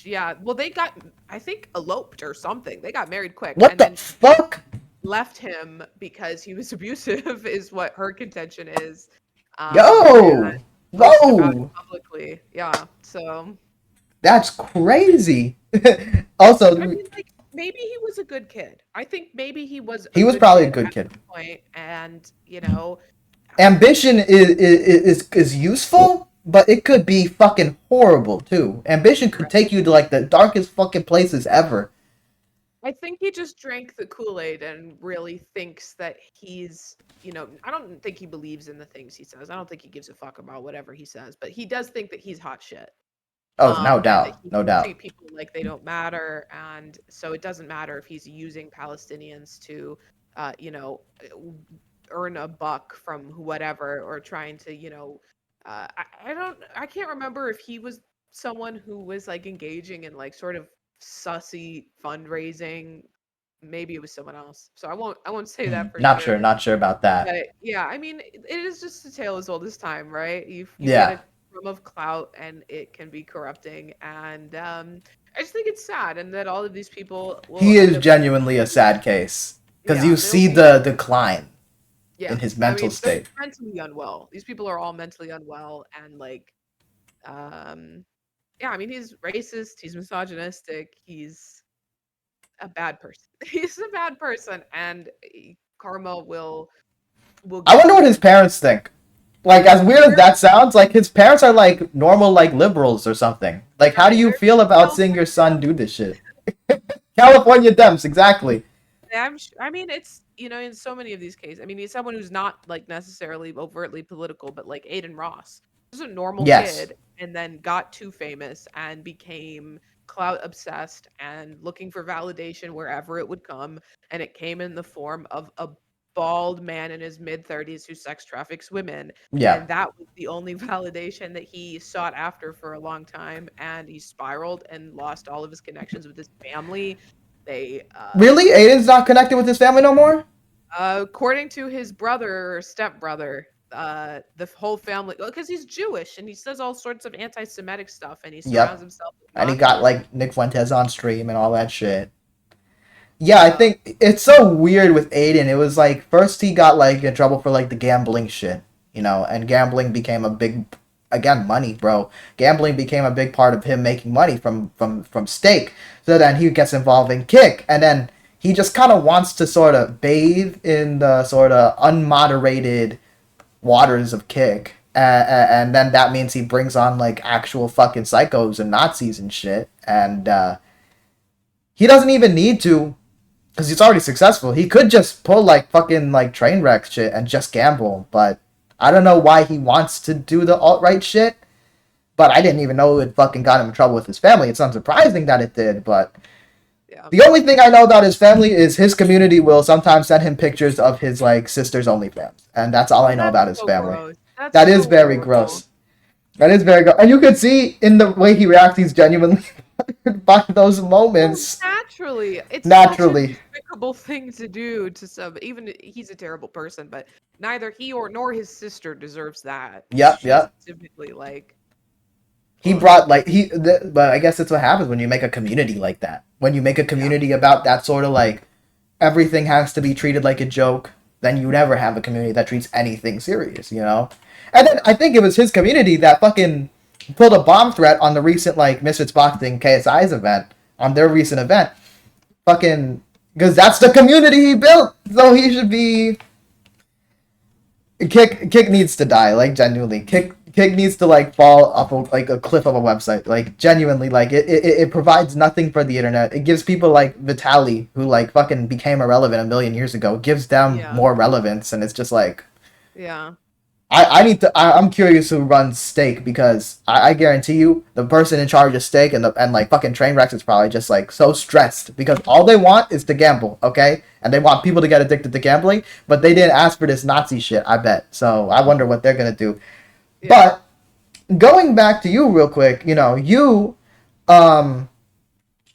Yeah, well, they got, I think, eloped or something. They got married quick, What and the then fuck? left him because he was abusive, is what her contention is. And Yo, posted about it whoa, publicly. Yeah. So, that's crazy. I Also, mean, like, maybe he was a good kid. I think maybe he was a he was good probably a kid good at kid. the point, and Ambition is useful, but it could be fucking horrible too. Ambition could take you to like the darkest fucking places ever. I think he just drank the Kool-Aid and really thinks that I don't think he believes in the things he says. I don't think he gives a fuck about whatever he says, but he does think that he's hot shit. Oh, no And that doubt, he no can doubt. treat people like they don't matter. And so it doesn't matter if he's using Palestinians to, uh, you know, earn a buck from whatever, or trying to, I can't remember if he was someone who was like engaging in like sort of sussy fundraising. Maybe it was someone else. So I won't say that for Not sure, sure. not sure about that. But yeah, I mean, it is just a tale as old as time, right? You get Yeah, a crumb of clout, and it can be corrupting. And I just think it's sad, and that all of these people will he end is up. genuinely a sad case because Yeah, you they'll see be. the decline in Yeah, his I mental mean, they're state. mentally unwell. These people are all mentally unwell, and like, yeah. I mean, he's racist. He's misogynistic. He's a bad person. He's a bad person, and karma will I get wonder to what his him. parents think. Like as weird as They're that sounds, like his parents are like normal like liberals or something. Like how do right. you They're feel about seeing your California. son do this shit? California Dems, exactly. I mean, it's in so many of these cases. I mean, he's someone who's not like necessarily overtly political, but like Aiden Ross, was a normal Yes. kid, and then got too famous and became clout obsessed and looking for validation wherever it would come, and it came in the form of a bald man in his mid 30s who sex traffics women, Yeah. and that was the only validation that he sought after for a long time, and he spiraled and lost all of his connections with his family. They Really? Aiden's not connected with his family no more? According to his brother or stepbrother, the whole family, because he's Jewish and he says all sorts of anti-Semitic stuff, and he surrounds Yep. himself with And he got Nazis. like Nick Fuentes on stream and all that shit. Yeah, I Uh, think it's so weird with Aiden. It was like first he got like in trouble for like the gambling shit, and gambling became a big, again, money, bro. Gambling became a big part of him making money from stake. So then he gets involved in kick, and then he just kind of wants to sort of bathe in the sort of unmoderated waters of kick. And then that means he brings on like actual fucking psychos and Nazis and shit. And he doesn't even need to because he's already successful. He could just pull like fucking like train wreck shit and just gamble, but I don't know why he wants to do the alt right shit. But I didn't even know it fucking got him in trouble with his family. It's unsurprising that it did, but yeah. the only thing I know about his family is his community will sometimes send him pictures of his like sister's OnlyFans, and that's all Oh, I know that's about his so family. gross. That's That is so very horrible. gross. That is very gross, and you could see in the way he reacts, he's genuinely by those Well, moments naturally, it's such a naturally. despicable thing to do to some. Even he's a terrible person, but neither he or nor his sister deserves that. Yep, She's yep. specifically like, He ugh. brought like but I guess that's what happens when you make a community like that. When you make a Yeah, community about that sort of like everything has to be treated like a joke, then you never have a community that treats anything serious. And then yeah, I think it was his community that fucking pulled a bomb threat on the recent like Misfits Boxing KSI's event, on their recent event. Fucking because that's the community he built. So he should be Kick needs to die, like genuinely. Kick needs to like fall off like a cliff of a website. Like genuinely, like it provides nothing for the internet. It gives people like Vitali, who like fucking became irrelevant a million years ago, gives them yeah, more relevance, and it's just like yeah, I'm curious who runs Stake because I guarantee you the person in charge of Stake and like fucking Trainwrecks is probably just like so stressed because all they want is to gamble, okay? And they want people to get addicted to gambling, but they didn't ask for this Nazi shit, I bet. So I wonder what they're gonna do. yeah. But going back to you real quick, you um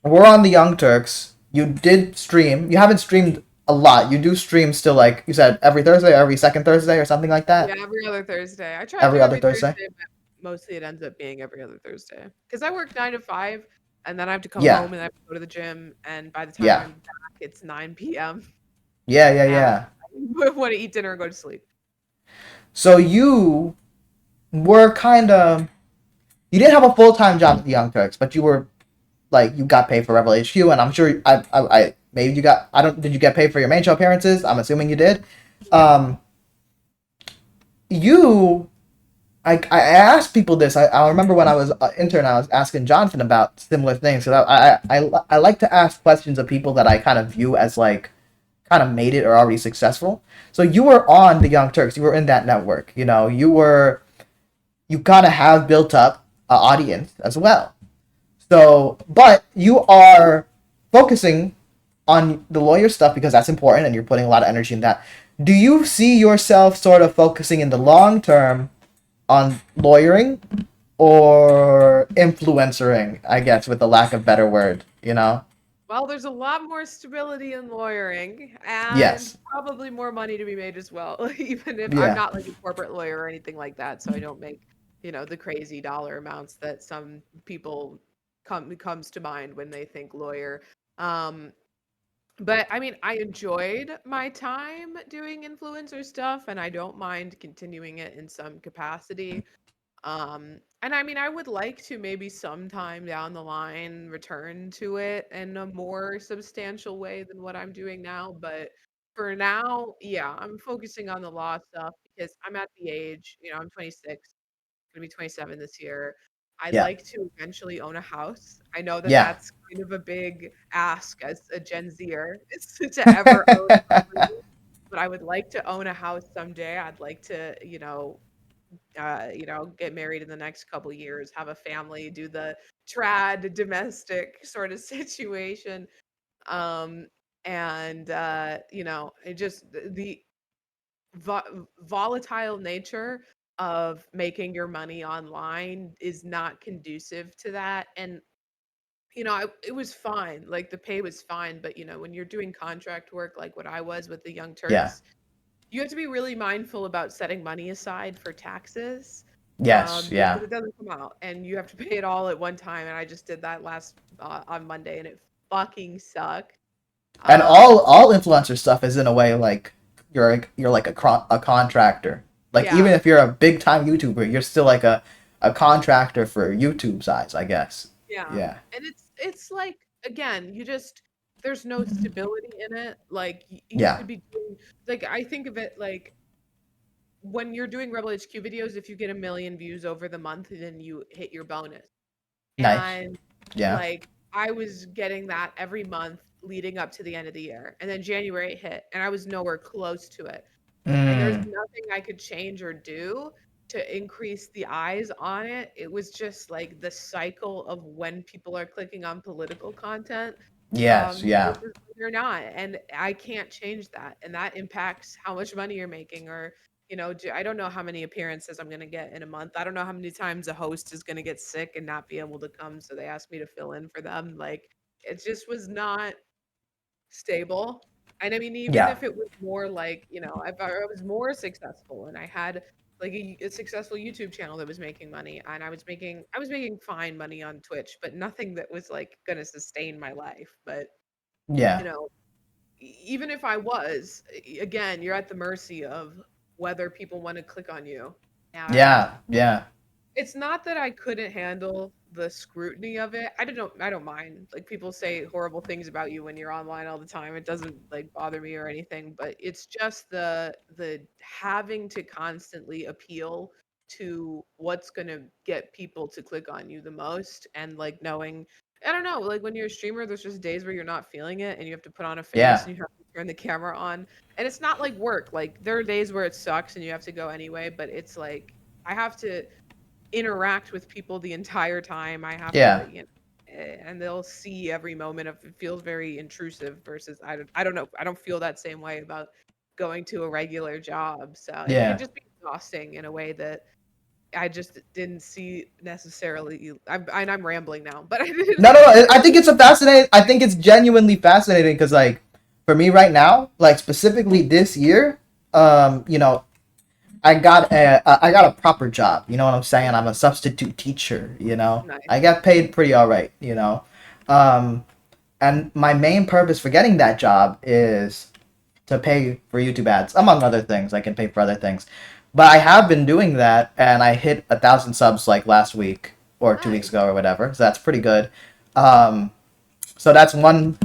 were on the Young Turks. You did stream. You haven't streamed a lot. You do stream still like you said every Thursday, every second Thursday or something like Yeah, that. every other Thursday. I try to do Every other every Thursday. Thursday, but mostly it ends up being every other Thursday. Because I work 9 to 5, and then I have to come Yeah. home and I have to go to the gym, and by the time Yeah. I'm back, it's 9 PM, Yeah, yeah, and yeah. I wanna eat dinner and go to sleep. So you were kind of you didn't have a full time job at the Young Turks, but you were like you got paid for Rebel HQ, and I'm sure I maybe you got I don't did you get paid for your main show appearances? I'm assuming you did. Yeah. Um, you I asked people this. I remember when I was an intern, I was asking Jonathan about similar things. So I like to ask questions of people that I kind of view as like kind of made it or already successful. So you were on the Young Turks. You were in that network. You kind of have built up an audience as well. So, but you are focusing on the lawyer stuff because that's important and you're putting a lot of energy in that. Do you see yourself sort of focusing in the long term on lawyering or influencering, I guess, with the lack of better word? Well, there's a lot more stability in lawyering and Yes. probably more money to be made as well, even if I'm Yeah. not like a corporate lawyer or anything like that, so I don't make, the crazy dollar amounts that some people comes to mind when they think lawyer. Um, but I mean, I enjoyed my time doing influencer stuff, and I don't mind continuing it in some capacity. And I mean, I would like to maybe sometime down the line return to it in a more substantial way than what I'm doing now. But for now, yeah, I'm focusing on the law stuff because I'm at the age, I'm 26, gonna be 27 this year. I'd Yeah. like to eventually own a house. I know that Yeah. that's kind of a big ask as a Gen Zer is to ever own property, but I would like to own a house someday. I'd like to, get married in the next couple years, have a family, do the trad domestic sort of situation. Um, and it just the volatile nature of making your money online is not conducive to that. And it was fine. Like the pay was fine, but when you're doing contract work like what I was with the Young Yeah. Turks, you have to be really mindful about setting money aside for taxes, Yes. because Yeah. it doesn't come out and you have to pay it all at one time. And I just did that last on Monday, and it fucking sucked. And Um, all influencer stuff is in a way like you're like a contractor. Like even yeah, if you're a big time YouTuber, you're still like a contractor for YouTube size, I guess. yeah, Yeah. and it's like, again, there's no stability in it. Like you Yeah. could be doing, like, I think of it like when you're doing Rebel HQ videos, if you get a million views over the month, then you hit your bonus. Nice. And Yeah. like I was getting that every month leading up to the end of the year. And then January hit and I was nowhere close to it. And there's Mm. nothing I could change or do to increase the eyes on it. It was just like the cycle of when people are clicking on political content, Yes. Yeah. versus when you're not. And I can't change that. And that impacts how much money you're making. Or, I don't know how many appearances I'm going to get in a month. I don't know how many times a host is going to get sick and not be able to come. So they asked me to fill in for them. Like, it just was not stable. And I mean, even Yeah. if it was more like, if I was more successful and I had like a successful YouTube channel that was making money, and I was making fine money on Twitch, but nothing that was like going to sustain my life. But, you Yeah. know, even if I was, again, you're at the mercy of whether people want to click on you. And Yeah. Yeah. it's not that I couldn't handle the scrutiny of it. I don't mind. Like people say horrible things about you when you're online all the time. It doesn't like bother me or anything, but it's just the having to constantly appeal to what's going to get people to click on you the most, and like knowing, I don't know, like when you're a streamer there's just days where you're not feeling it and you have to put on a face Yeah. and you have to turn the camera on, and it's not like work. Like there are days where it sucks and you have to go anyway, but it's like I have to interact with people the entire time. I have to, Yeah. and they'll see every moment of it. Feels very intrusive versus I don't know. I don't feel that same way about going to a regular job. So it can Yeah. just be exhausting in a way that I just didn't see necessarily. I'm rambling now, but I didn't No, no, no. I think necessarily. it's a fascinating. I think it's genuinely fascinating because, like, for me right now, like specifically this year, you know, I got a proper job. You know what I'm saying? I'm a substitute teacher. You know, Nice. I get paid pretty all right. You know, um, and my main purpose for getting that job is to pay for YouTube ads, among other things. I can pay for other things, but I have been doing that, and I hit 1,000 subs like last week or 2 weeks Nice. ago or whatever. So that's pretty good. Um, so that's one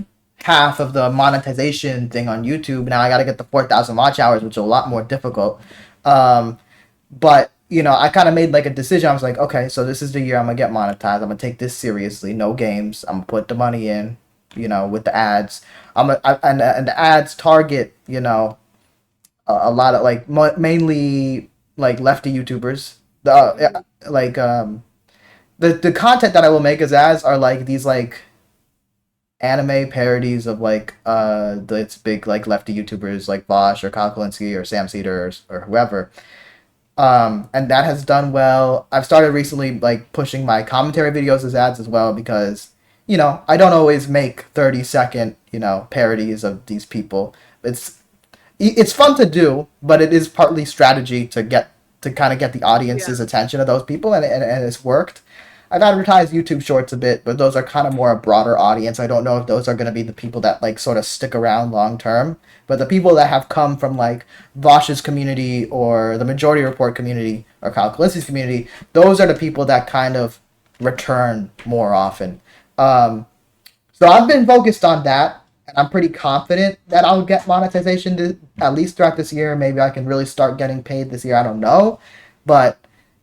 half of the monetization thing on YouTube. Now I got to get the 4,000 watch hours, which is a lot more difficult. Um, but I kind of made like a decision. I was like, okay, so this is the year I'm gonna get monetized. I'm gonna take this seriously. No games. I'm gonna put the money in. With the ads. And the ads target a lot of like mainly like lefty YouTubers. The Mhm. like the content that I will make as ads are like these like anime parodies of like it's big like lefty YouTubers like Bosch or Kyle Kalinske or Sam Cedar or whoever. And that has done well. I've started recently like pushing my commentary videos as ads as well because I don't always make 30-second parodies of these people. It's fun to do, but it is partly strategy to kind of get the Yeah. audience's attention of those people, and it's worked. I've advertised YouTube Shorts a bit, but those are kind of more a broader audience. I don't know if those are going to be the people that like sort of stick around long term. But the people that have come from like Vosh's community or the Majority Report community or Kyle Kalinski's community, those are the people that kind of return more often. So I've been focused on that. and I'm pretty confident that I'll get monetization at least throughout this year. Maybe I can really start getting paid this year. I don't know, but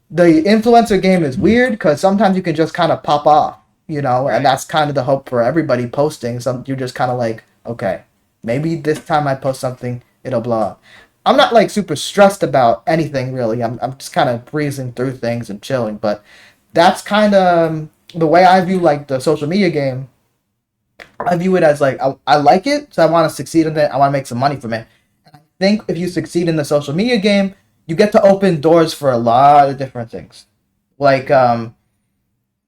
the influencer game is weird because sometimes you can just kind of pop off, and Right. that's kind of the hope for everybody posting. Some you're just kind of like, okay, maybe this time I post something, it'll blow up. I'm not like super stressed about anything really. I'm just kind of breezing through things and chilling, but that's kind of the way I view like the social media game. I view it as like I like it, so I want to succeed in it. I want to make some money from it. And I think if you succeed in the social media game, you get to open doors for a lot of different things. Like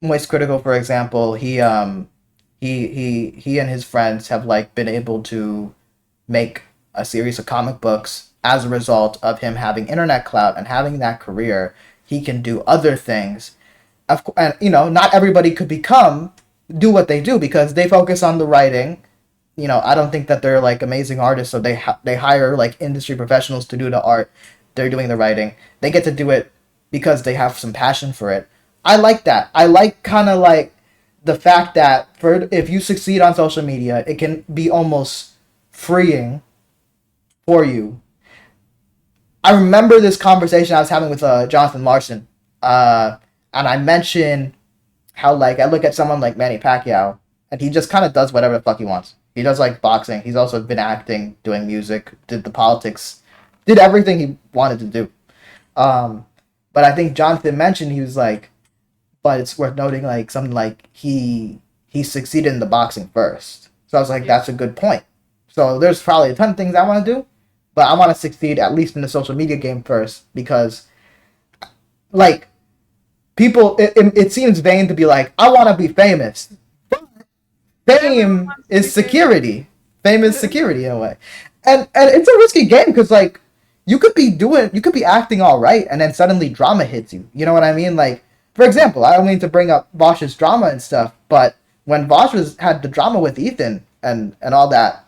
Moist Critical, for example, he and his friends have like been able to make a series of comic books as a result of him having internet clout and having that career. He can do other things. And not everybody could become do what they do because they focus on the writing. I don't think that they're like amazing artists, so they hire like industry professionals to do the art. They're doing the writing. They get to do it because they have some passion for it. I like that. I like kind of like the fact that for if you succeed on social media, it can be almost freeing for you. I remember this conversation I was having with Jonathan Larson, and I mentioned how like I look at someone like Manny Pacquiao, and he just kind of does whatever the fuck he wants. He does like boxing. He's also been acting, doing music, did the politics, did everything he wanted to do. Um, but I think Jonathan mentioned he was like, but it's worth noting like something like he succeeded in the boxing first. So I was like, Yeah. that's a good point. So there's probably a ton of things I want to do, but I want to succeed at least in the social media game first because like people, it seems vain to be like, I want to be famous. Everyone Fame wants to be is famous. security. Fame is security in a way, and it's a risky game because like you could be acting all right, and then suddenly drama hits you. You know what I mean? Like for example, I don't mean to bring up Vosh's drama and stuff, but when Vosh was had the drama with Ethan and all that,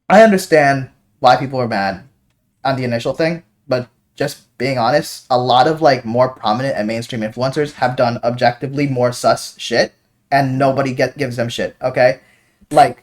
I understand why people were mad on the initial thing, but just being honest, a lot of like more prominent and mainstream influencers have done objectively more sus shit, and nobody gives them shit. Okay, like,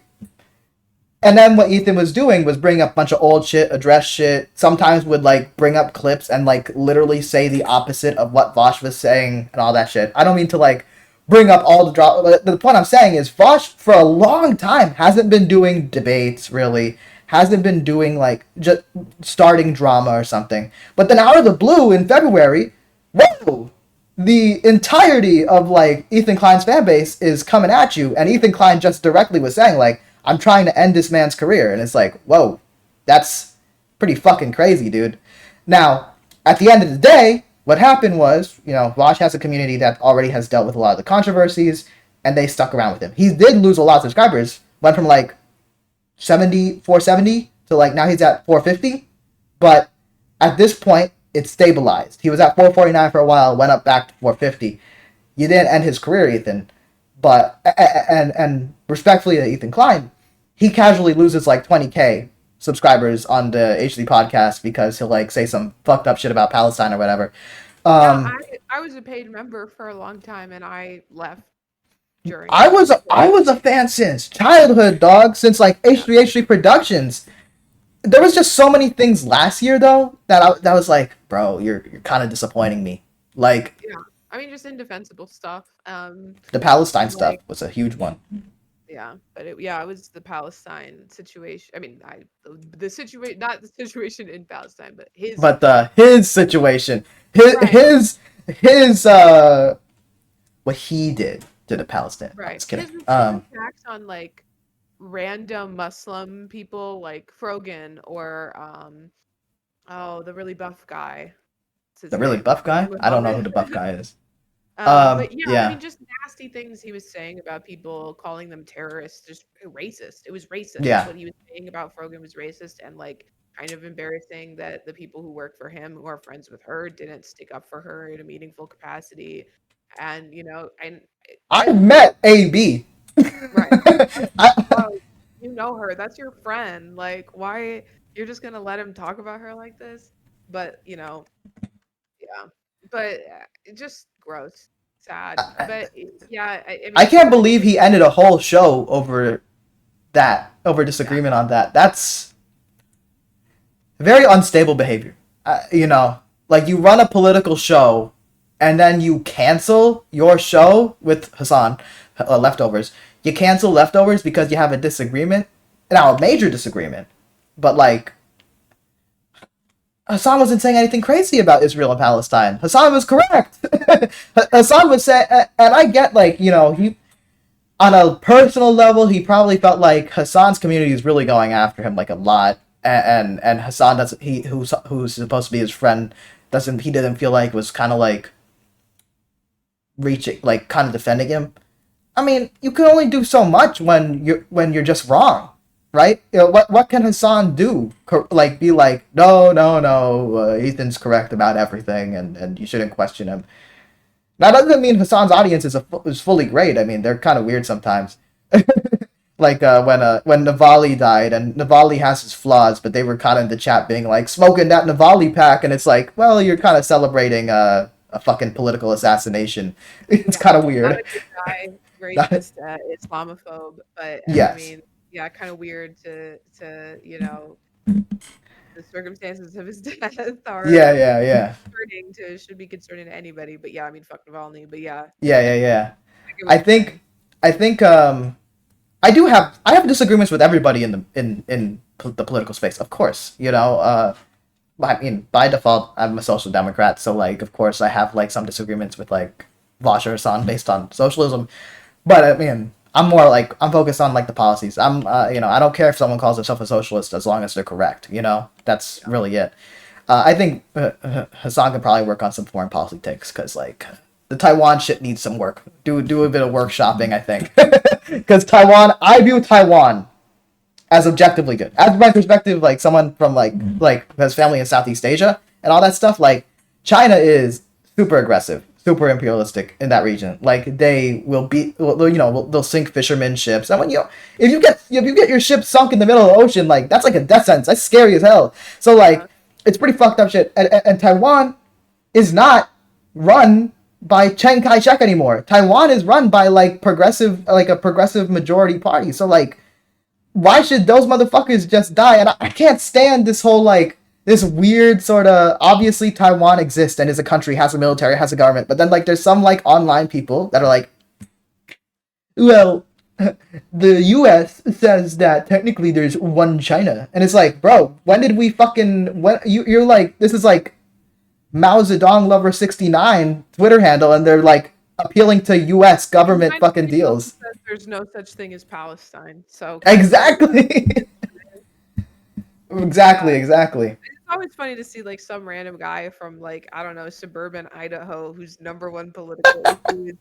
and then what Ethan was doing was bring up a bunch of old shit, address shit. Sometimes would like bring up clips and like literally say the opposite of what Vosh was saying and all that shit. I don't mean to like bring up all the drama. The point I'm saying is Vosh for a long time hasn't been doing debates really, hasn't been doing like just starting drama or something. But then out of the blue in February, whoa, the entirety of like Ethan Klein's fan base is coming at you, and Ethan Klein just directly was saying like, "I'm trying to end this man's career," and it's like, whoa, that's pretty fucking crazy, dude. Now, at the end of the day, what happened was, Vosh has a community that already has dealt with a lot of the controversies, and they stuck around with him. He did lose a lot of subscribers, went from like 470 to like now he's at 450, but at this point it's stabilized. He was at 449 for a while, went up back to 450. You didn't end his career, Ethan, but and respectfully to Ethan Klein, he casually loses like 20K subscribers on the HD podcast because he'll like say some fucked up shit about Palestine or whatever. Yeah, Um, I was a paid member for a long time and I left during I it. was I was a fan since childhood, dog, since like Yeah. H3H3 Productions. There was just so many things last year though that was like, bro, you're kind of disappointing me. Like Yeah. I mean, just indefensible stuff. the Palestine stuff Like, was a huge one, yeah, but it was the Palestine situation. I mean, the situation, not the situation in Palestine, but his but situation. his situation, his Right, his his what he did to the Palestine. I right. was kidding. His attacks on like random Muslim people like Frogan or oh, the really buff guy. What's The his really name? buff guy. I don't know who Muhammad. the buff guy is. But yeah, I Yeah, mean, just nasty things he was saying about people, calling them terrorists, just racist. It was racist. yeah. What he was saying about Frogan was racist, and like kind of embarrassing that the people who work for him, who are friends with her, didn't stick up for her in a meaningful capacity. And and I've you know, met AB. right? Like, I, bro, you know her. That's your friend. Like, why you're just gonna let him talk about her like this? But yeah, but just gross, sad. But yeah, I I mean, can't believe he ended a whole show over. that over Yeah. disagreement on that. That's very unstable behavior. Like you run a political show and then you cancel your show with Hassan, leftovers. You cancel leftovers because you have a disagreement. Now, a major disagreement, but like Hassan wasn't saying anything crazy about Israel and Palestine. Hassan was correct. Hassan was saying, and I get like he on a personal level, he probably felt like Hassan's community is really going after him like a lot, and Hassan doesn't he who's supposed to be his friend doesn't he didn't feel like was kind of like reaching like kind of defending him. I mean, you can only do so much when you're just wrong, right? What can Hassan do? Like be like, no, no, no, Ethan's correct about everything, and you shouldn't question him. That doesn't mean Hassan's audience is fully great. I mean, they're kind of weird sometimes. Like when Navalny died, and Navalny has his flaws, but they were kind of in the chat being like smoking that Navalny pack, and it's like, well, you're kind of celebrating a fucking political assassination. It's Yeah, kind of not weird. a good guy, racist, Islamophobe, but I Yes. mean, yeah, kind of weird to the circumstances of his death Yeah, are yeah, yeah, concerning to should be concerning to anybody. But yeah, I mean, fuck Navalny. But yeah, yeah, yeah, yeah. I get what I you're saying. think, I think, I have disagreements with everybody in the political space, of course. I mean, by default, I'm a social democrat, so like, of course, I have like some disagreements with like Bashar Hassan based on socialism. But I mean, I'm focused on like the policies. I don't care if someone calls themselves a socialist as long as they're correct. That's Yeah, really it. I think Hassan can probably work on some foreign policy takes because like the Taiwan shit needs some work. Do a bit of workshopping, I think, because I view Taiwan as objectively good. As my perspective, like someone from like who has family in Southeast Asia and all that stuff, like China is super aggressive, super imperialistic in that region. Like they will be, well, they'll sink fishermen ships, and when if you get your ship sunk in the middle of the ocean, like that's like a death sentence. That's scary as hell. So yeah, like it's pretty fucked up shit. And Taiwan is not run by Chiang Kai-shek anymore. Taiwan is run by like a progressive majority party. So like why should those motherfuckers just die? And I can't stand this whole like this weird sort of obviously Taiwan exists and is a country, has a military, has a government, but then like there's some like online people that are like, well, the U.S. says that technically there's one China, and it's like, bro, when did we fucking when you're like this is like Mao Zedong Lover 69 Twitter handle, and they're like appealing to U.S. the government United fucking States also deals. says there's no such thing as Palestine. So kind of weird. Exactly. Yeah, Exactly. Exactly. it's always funny to see like some random guy from like I don't know suburban Idaho whose number one political issue is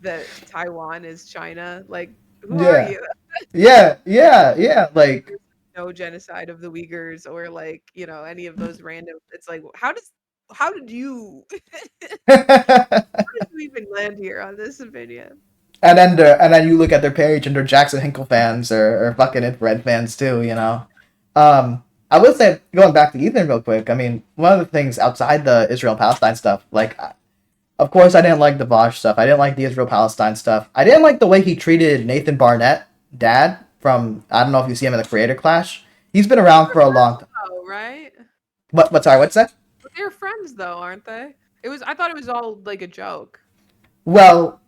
that Taiwan is China. Like, who are Yeah. you? Yeah, yeah, yeah. Like, There's no genocide of the Uyghurs or like any of those random. It's like how did you how did you even land here on this opinion? and then you look at their page and they're Jackson Hinkle fans or fucking Infrared fans too. I will say going back to Ethan real quick. I mean, one of the things outside the Israel Palestine stuff, like, of course, I didn't like the Bosch stuff. I didn't like the Israel Palestine stuff. I didn't like the way he treated Nathan Barnett, dad from I don't know if you see him in the Creator Clash. He's been But around they're for a long friends time. though, right? What? Sorry, what's that? But they're friends though, aren't they? I thought it was all like a joke. Well,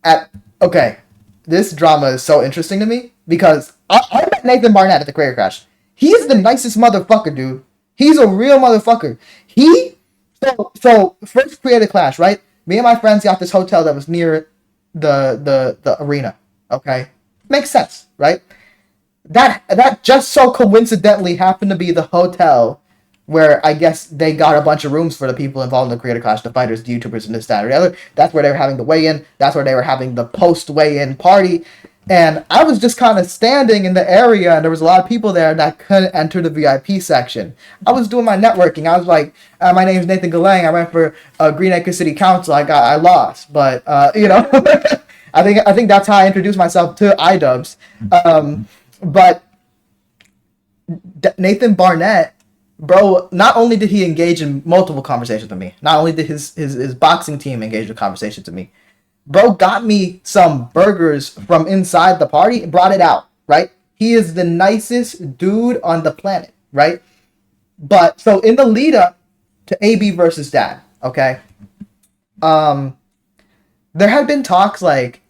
at okay, this drama is so interesting to me because I met Nathan Barnett at the Creator Crash. He's the Really? nicest motherfucker, dude. He's a real motherfucker. He so first Creator Clash, right? Me and my friends got this hotel that was near the arena. Okay, makes sense, right? That just so coincidentally happened to be the hotel where I guess they got a bunch of rooms for the people involved in the Creator Clash, the fighters, the YouTubers, and this, that, or the other. That's where they were having the weigh-in. That's where they were having the post-weigh-in party. And I was just kind of standing in the area, and there was a lot of people there that couldn't enter the VIP section. I was doing my networking. I was like, my name is Nathan Galang. I ran for Green Acre City Council. I lost, but I think that's how I introduced myself to iDubbbz. But Nathan Barnett, bro, not only did he engage in multiple conversations with me, not only did his boxing team engage in conversations with me, bro got me some burgers from inside the party and brought it out, right? He is the nicest dude on the planet, right? But so in the lead up to AB versus Dad, okay, um, there had been talks like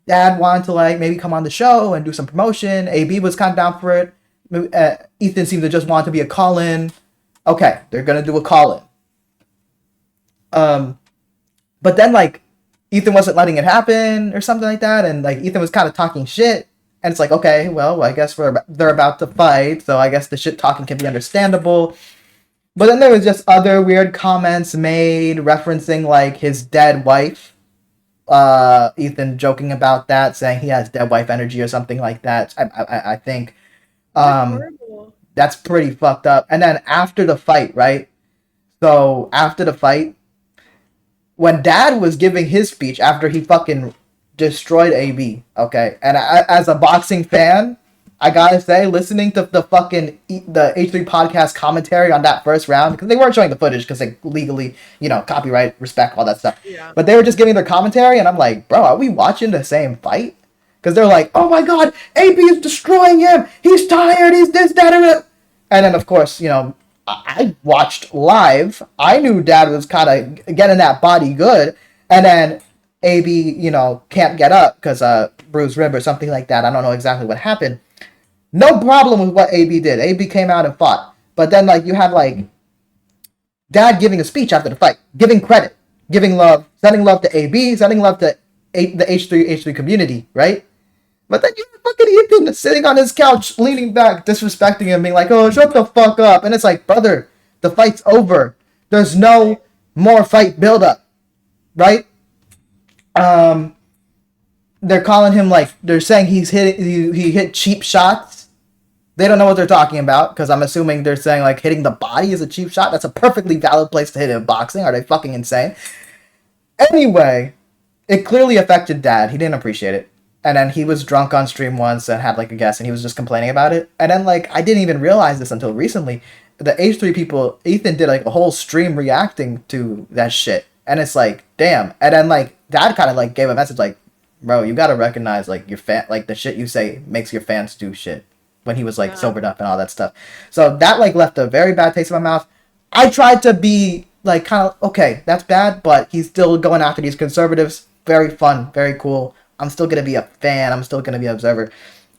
Dad wanted to like maybe come on the show and do some promotion. AB was kind of down for it. Ethan seemed to just want to be a call-in. Okay, they're gonna do a call-in. Um, but then like Ethan wasn't letting it happen or something like that, and like Ethan was kind of talking shit. And it's like, okay, well, I guess they're about to fight, so I guess the shit talking can be understandable. But then there was just other weird comments made referencing like his dead wife. Ethan joking about that, saying he has dead wife energy or something like that. I think That's um, horrible. that's pretty fucked up. And then after the fight, right? So after the fight, when Dad was giving his speech after he fucking destroyed AB, okay, and as a boxing fan, I gotta say, listening to the fucking the H3 podcast commentary on that first round, because they weren't showing the footage because they legally, copyright, respect, all that stuff. Yeah. But they were just giving their commentary, and I'm like, bro, are we watching the same fight? Because they're like, oh my god, AB is destroying him. He's tired. He's this, that, and then of course, I watched live. I knew Dad was kind of getting that body good, and then AB, can't get up because bruised rib or something like that. I don't know exactly what happened. No problem with what AB did. AB came out and fought. But then, like, you have, like, Dad giving a speech after the fight, giving credit, giving love, sending love to AB, sending love to the H3 community, right? But then you have fucking Ethan sitting on his couch, leaning back, disrespecting him, being like, oh, shut the fuck up. And it's like, brother, the fight's over. There's no more fight buildup, right? They're calling him, like, they're saying he hit cheap shots. They don't know what they're talking about, because I'm assuming they're saying, like, hitting the body is a cheap shot. That's a perfectly valid place to hit in boxing. Are they fucking insane? Anyway, it clearly affected Dad. He didn't appreciate it. And then he was drunk on stream once and had, like, a guest, and he was just complaining about it. And then, like, I didn't even realize this until recently. The H3 people, Ethan did, like, a whole stream reacting to that shit. And it's like, damn. And then, like, Dad kind of, like, gave a message, like, bro, you gotta recognize, like, your like, the shit you say makes your fans do shit. When he was, like, Yeah. sobered up and all that stuff. So that, like, left a very bad taste in my mouth. I tried to be, like, kind of, okay, that's bad, but he's still going after these conservatives. Very fun, very cool. I'm still gonna be a fan. I'm still gonna be an observer.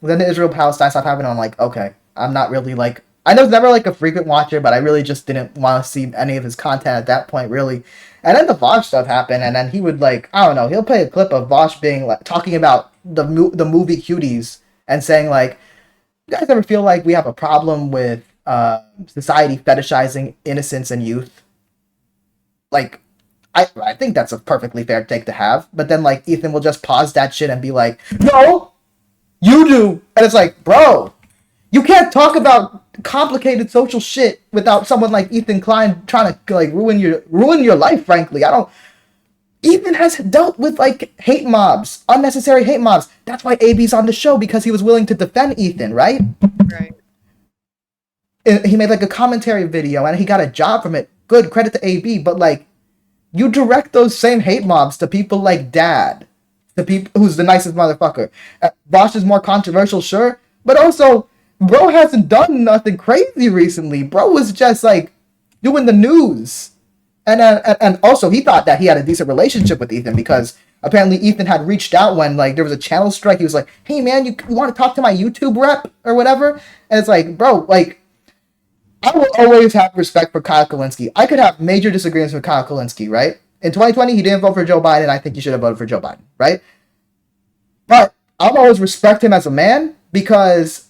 Then the Israel-Palestine stuff happened, I'm like, okay, I'm not really, like, I was never, like, a frequent watcher, but I really just didn't want to see any of his content at that point, really. And then the Vosh stuff happened, and then he would, like, I don't know, he'll play a clip of Vosh being, like, talking about the movie Cuties and saying, like, you guys ever feel like we have a problem with society fetishizing innocence and youth? Like, I think that's a perfectly fair take to have. But then, like, Ethan will just pause that shit and be like, no, you do. And it's like, bro, you can't talk about complicated social shit without someone like Ethan Klein trying to, like, ruin your life, frankly. I don't... Ethan has dealt with, like, hate mobs, unnecessary hate mobs. That's why AB's on the show, because he was willing to defend Ethan, right? Right. He made, like, a commentary video, and he got a job from it. Good, credit to AB, but, like, you direct those same hate mobs to people like Dad, to people who's the nicest motherfucker. Bosch is more controversial, sure, but also, bro hasn't done nothing crazy recently. Bro was just, like, doing the news. And also, he thought that he had a decent relationship with Ethan, because apparently Ethan had reached out when, like, there was a channel strike. He was like, hey, man, you want to talk to my YouTube rep or whatever? And it's like, bro, like, I will always have respect for Kyle Kalinske. I could have major disagreements with Kyle Kalinske, right? In 2020, he didn't vote for Joe Biden. I think he should have voted for Joe Biden, right? But I'll always respect him as a man, because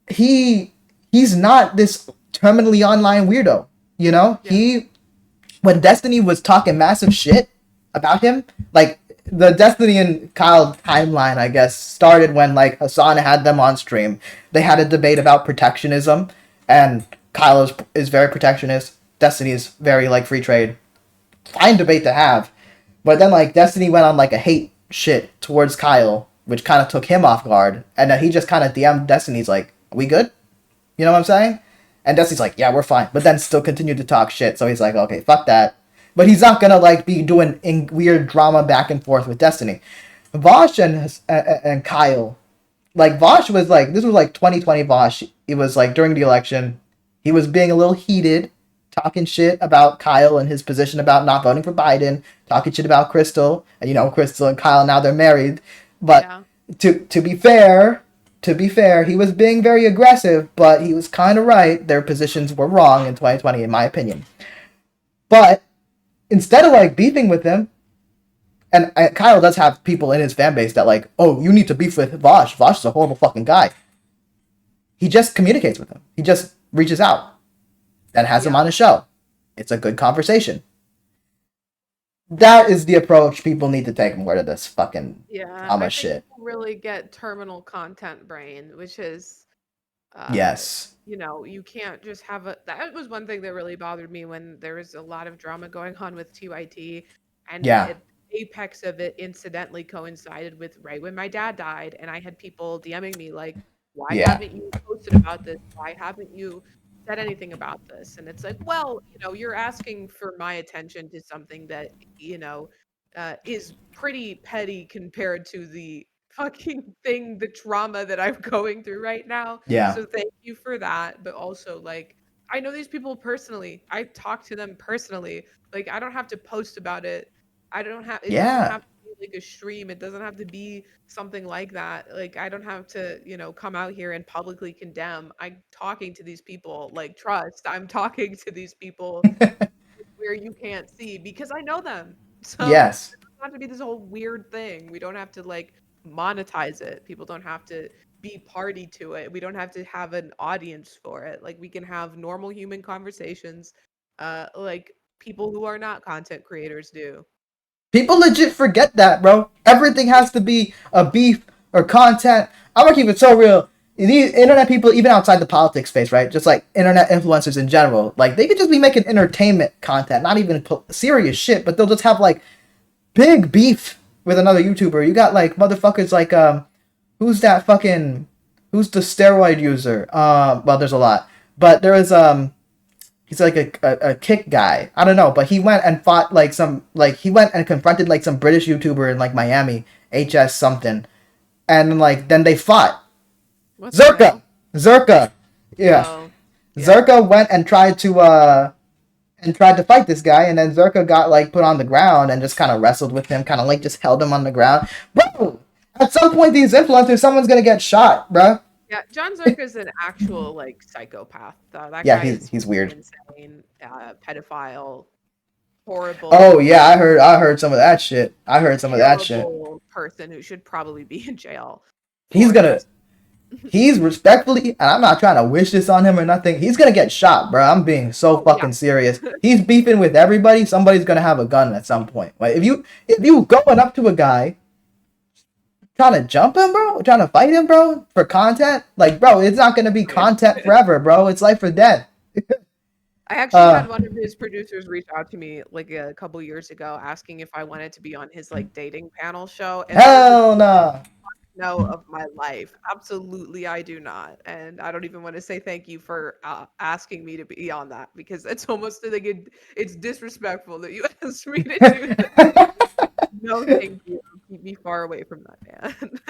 he's not this terminally online weirdo, you know? Yeah. When Destiny was talking massive shit about him, like, the Destiny and Kyle timeline, I guess, started when, like, Hassan had them on stream. They had a debate about protectionism, and Kyle is very protectionist. Destiny is very, like, free trade. Fine debate to have. But then, like, Destiny went on, like, a hate shit towards Kyle, which kind of took him off guard. And then he just kind of DM'd Destiny's like, are we good? You know what I'm saying? And Destiny's like, yeah, we're fine. But then still continued to talk shit. So he's like, okay, fuck that. But he's not gonna, like, be doing weird drama back and forth with Destiny. Vosh and Kyle like Vosh was like, this was like 2020 Vosh. It was like during the election. He was being a little heated, talking shit about Kyle and his position about not voting for Biden, talking shit about Crystal, and Crystal and Kyle now they're married. But Yeah. to be fair, he was being very aggressive, but he was kind of right. Their positions were wrong in 2020, in my opinion. But instead of like beefing with him, and Kyle does have people in his fan base that like, oh, you need to beef with Vosh. Vosh is a horrible fucking guy. He just communicates with him. He just reaches out and has him Yeah. on his show. It's a good conversation. That is the approach people need to take more to this fucking Yeah, I drama think shit. people really get terminal content brain, which is, uh, Yes. you can't just have a. That was one thing that really bothered me when there was a lot of drama going on with TYT, and Yeah. at apex of it incidentally coincided with right when my dad died, and I had people DMing me like, "Why Yeah. haven't you posted about this? Why haven't you said anything about this?" And it's like, well, you're asking for my attention to something that you know is pretty petty compared to the fucking thing, the trauma that I'm going through right now. Yeah. So thank you for that. But also, like, I know these people personally. I talk to them personally. Like, I don't have to post about it. I don't have, it doesn't Yeah. have to be like a stream. It doesn't have to be something like that. Like, I don't have to, come out here and publicly condemn. I'm talking to these people, like, trust. I'm talking to these people where you can't see because I know them. So it Yes. doesn't have to be this whole weird thing. We don't have to like monetize it. People don't have to be party to it. We don't have to have an audience for it. Like we can have normal human conversations, like people who are not content creators do. People legit forget that, bro. Everything has to be a beef or content. I'm gonna keep it so real. These internet people, even outside the politics space, right? Just like internet influencers in general, like they could just be making entertainment content, not even serious shit, but they'll just have like big beef with another YouTuber. You got like motherfuckers like who's that fucking who's the steroid user? Well, there's a lot, but there is he's like a kick guy. I don't know, but he went and fought like some like he went and confronted like some British YouTuber in like Miami, HS something, and like then they fought. What the Zerka, hell? Zerka, yeah, Oh, yeah. Zerka went and tried to fight this guy, and then Zerka got like put on the ground and just kind of wrestled with him, kind of like just held him on the ground, bro. At some point, these influencers, someone's gonna get shot, bro. Yeah, John Zerk is an actual like psychopath. That Yeah, guy is he's weird. insane, pedophile, horrible, Oh yeah, I heard some of that shit. I heard some of that shit. terrible person who should probably be in jail He's for gonna just he's respectfully, and I'm not trying to wish this on him or nothing. He's gonna get shot, bro. I'm being so oh yeah. fucking serious. He's beefing with everybody. Somebody's gonna have a gun at some point. Like if you going up to a guy trying to jump him, bro, trying to fight him, bro, for content, like bro, it's not gonna be Right. content forever, bro. It's life or death. I actually Uh, had one of his producers reach out to me like a couple years ago asking if I wanted to be on his like dating panel show, and that is the hell nah. no of my life. Absolutely, I do not, and I don't even want to say thank you for asking me to be on that because it's almost like it's disrespectful that you asked me to do that. No, thank you. Keep me far away from that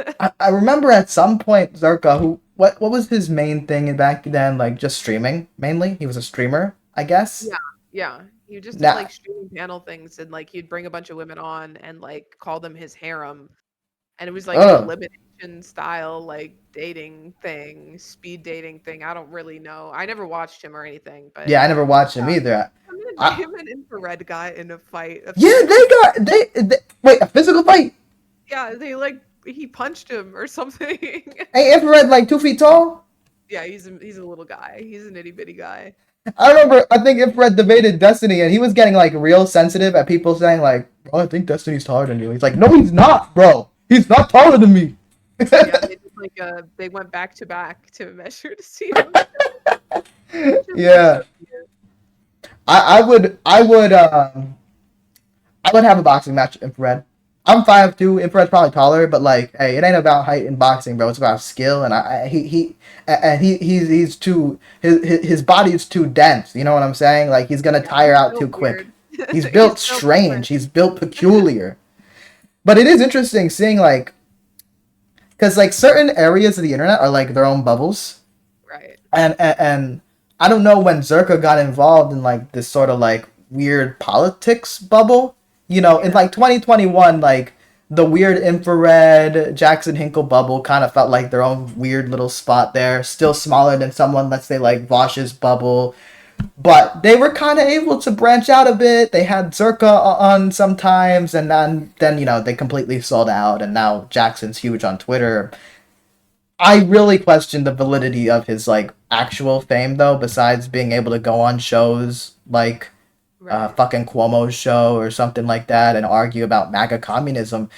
man. I remember at some point Zerka, who what was his main thing back then? Like just streaming mainly. He was a streamer, I guess. Yeah, yeah. He just did Nah, like streaming panel things and like he'd bring a bunch of women on and like call them his harem. And it was like an ugh. elimination style, like dating thing, speed dating thing. I don't really know. I never watched him or anything, but Yeah, I never watched him either. I, him and infrared guy in a fight a few yeah, years ago. they wait a physical fight. Yeah, they like he punched him or something. Ain't infrared like 2 feet tall? Yeah, he's a little guy. He's an itty bitty guy. I remember. I think infrared debated Destiny, and he was getting like real sensitive at people saying like, "Bro, I think Destiny's taller than you." He's like, "No, he's not, bro. He's not taller than me." Yeah, they did like they went back to back to measure to see who was just like Yeah, so weird. I would have a boxing match with infrared. I'm 5'2". Infrared's probably taller, but like, hey, it ain't about height in boxing, bro. It's about skill, and he's too his body is too dense. You know what I'm saying? Like he's gonna Yeah, tire he's out too built quick. weird. He's He's built built different. strange. He's built peculiar. But it is interesting seeing like, because like certain areas of the internet are like their own bubbles, Right. and I don't know when Zerka got involved in like this sort of like weird politics bubble. You know, in Yeah. like 2021, like the weird infrared Jackson Hinkle bubble kind of felt like their own weird little spot there. Still smaller than someone, let's say, like Vosh's bubble, but they were kind of able to branch out a bit. They had Zerka on sometimes, and then you know they completely sold out, and now Jackson's huge on Twitter. I really question the validity of his like actual fame though. Besides being able to go on shows like Right. fucking Cuomo's show or something like that and argue about MAGA communism,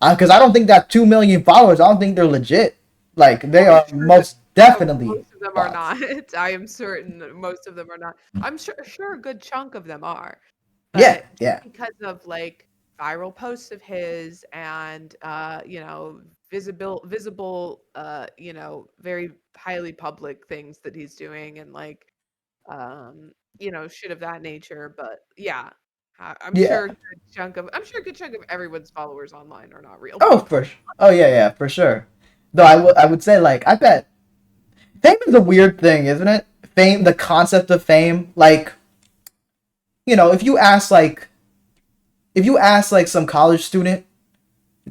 because I don't think that 2 million followers. I don't think they're legit. Like Oh, they I'm are sure that most definitely most of them are bots. not. I am certain that most of them are not. I'm sure a good chunk of them are. Yeah, But just yeah, because of like viral posts of his and visible very highly public things that he's doing and like shit of that nature. But yeah, yeah. I'm sure a good chunk of everyone's followers online are not real Oh, people. oh yeah, yeah, for sure. Though I would say like I bet fame is a weird thing, isn't it? Fame, the concept of fame, like you know, if you ask like some college student,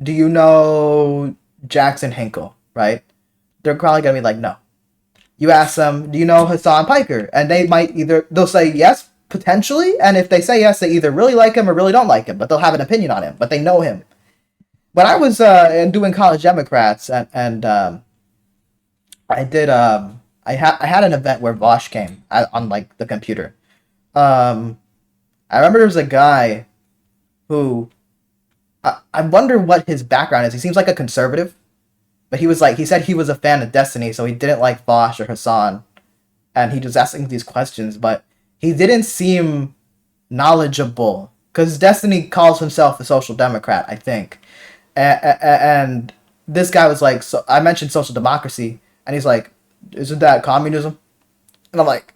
do you know Jackson Hinkle, right? They're probably gonna be like, no. You ask them, do you know Hassan Piker? And they'll say yes, potentially, and if they say yes, they either really like him or really don't like him, but they'll have an opinion on him, but they know him. When I was doing college Democrats and I had an event where Vosh came on like the computer. Um, I remember there was a guy who I wonder what his background is. He seems like a conservative, but he said he was a fan of Destiny, so he didn't like Vosh or Hassan, and he was asking these questions, but he didn't seem knowledgeable because Destiny calls himself a social democrat, I think, and this guy was like, so I mentioned social democracy, and he's like, isn't that communism? And I'm like,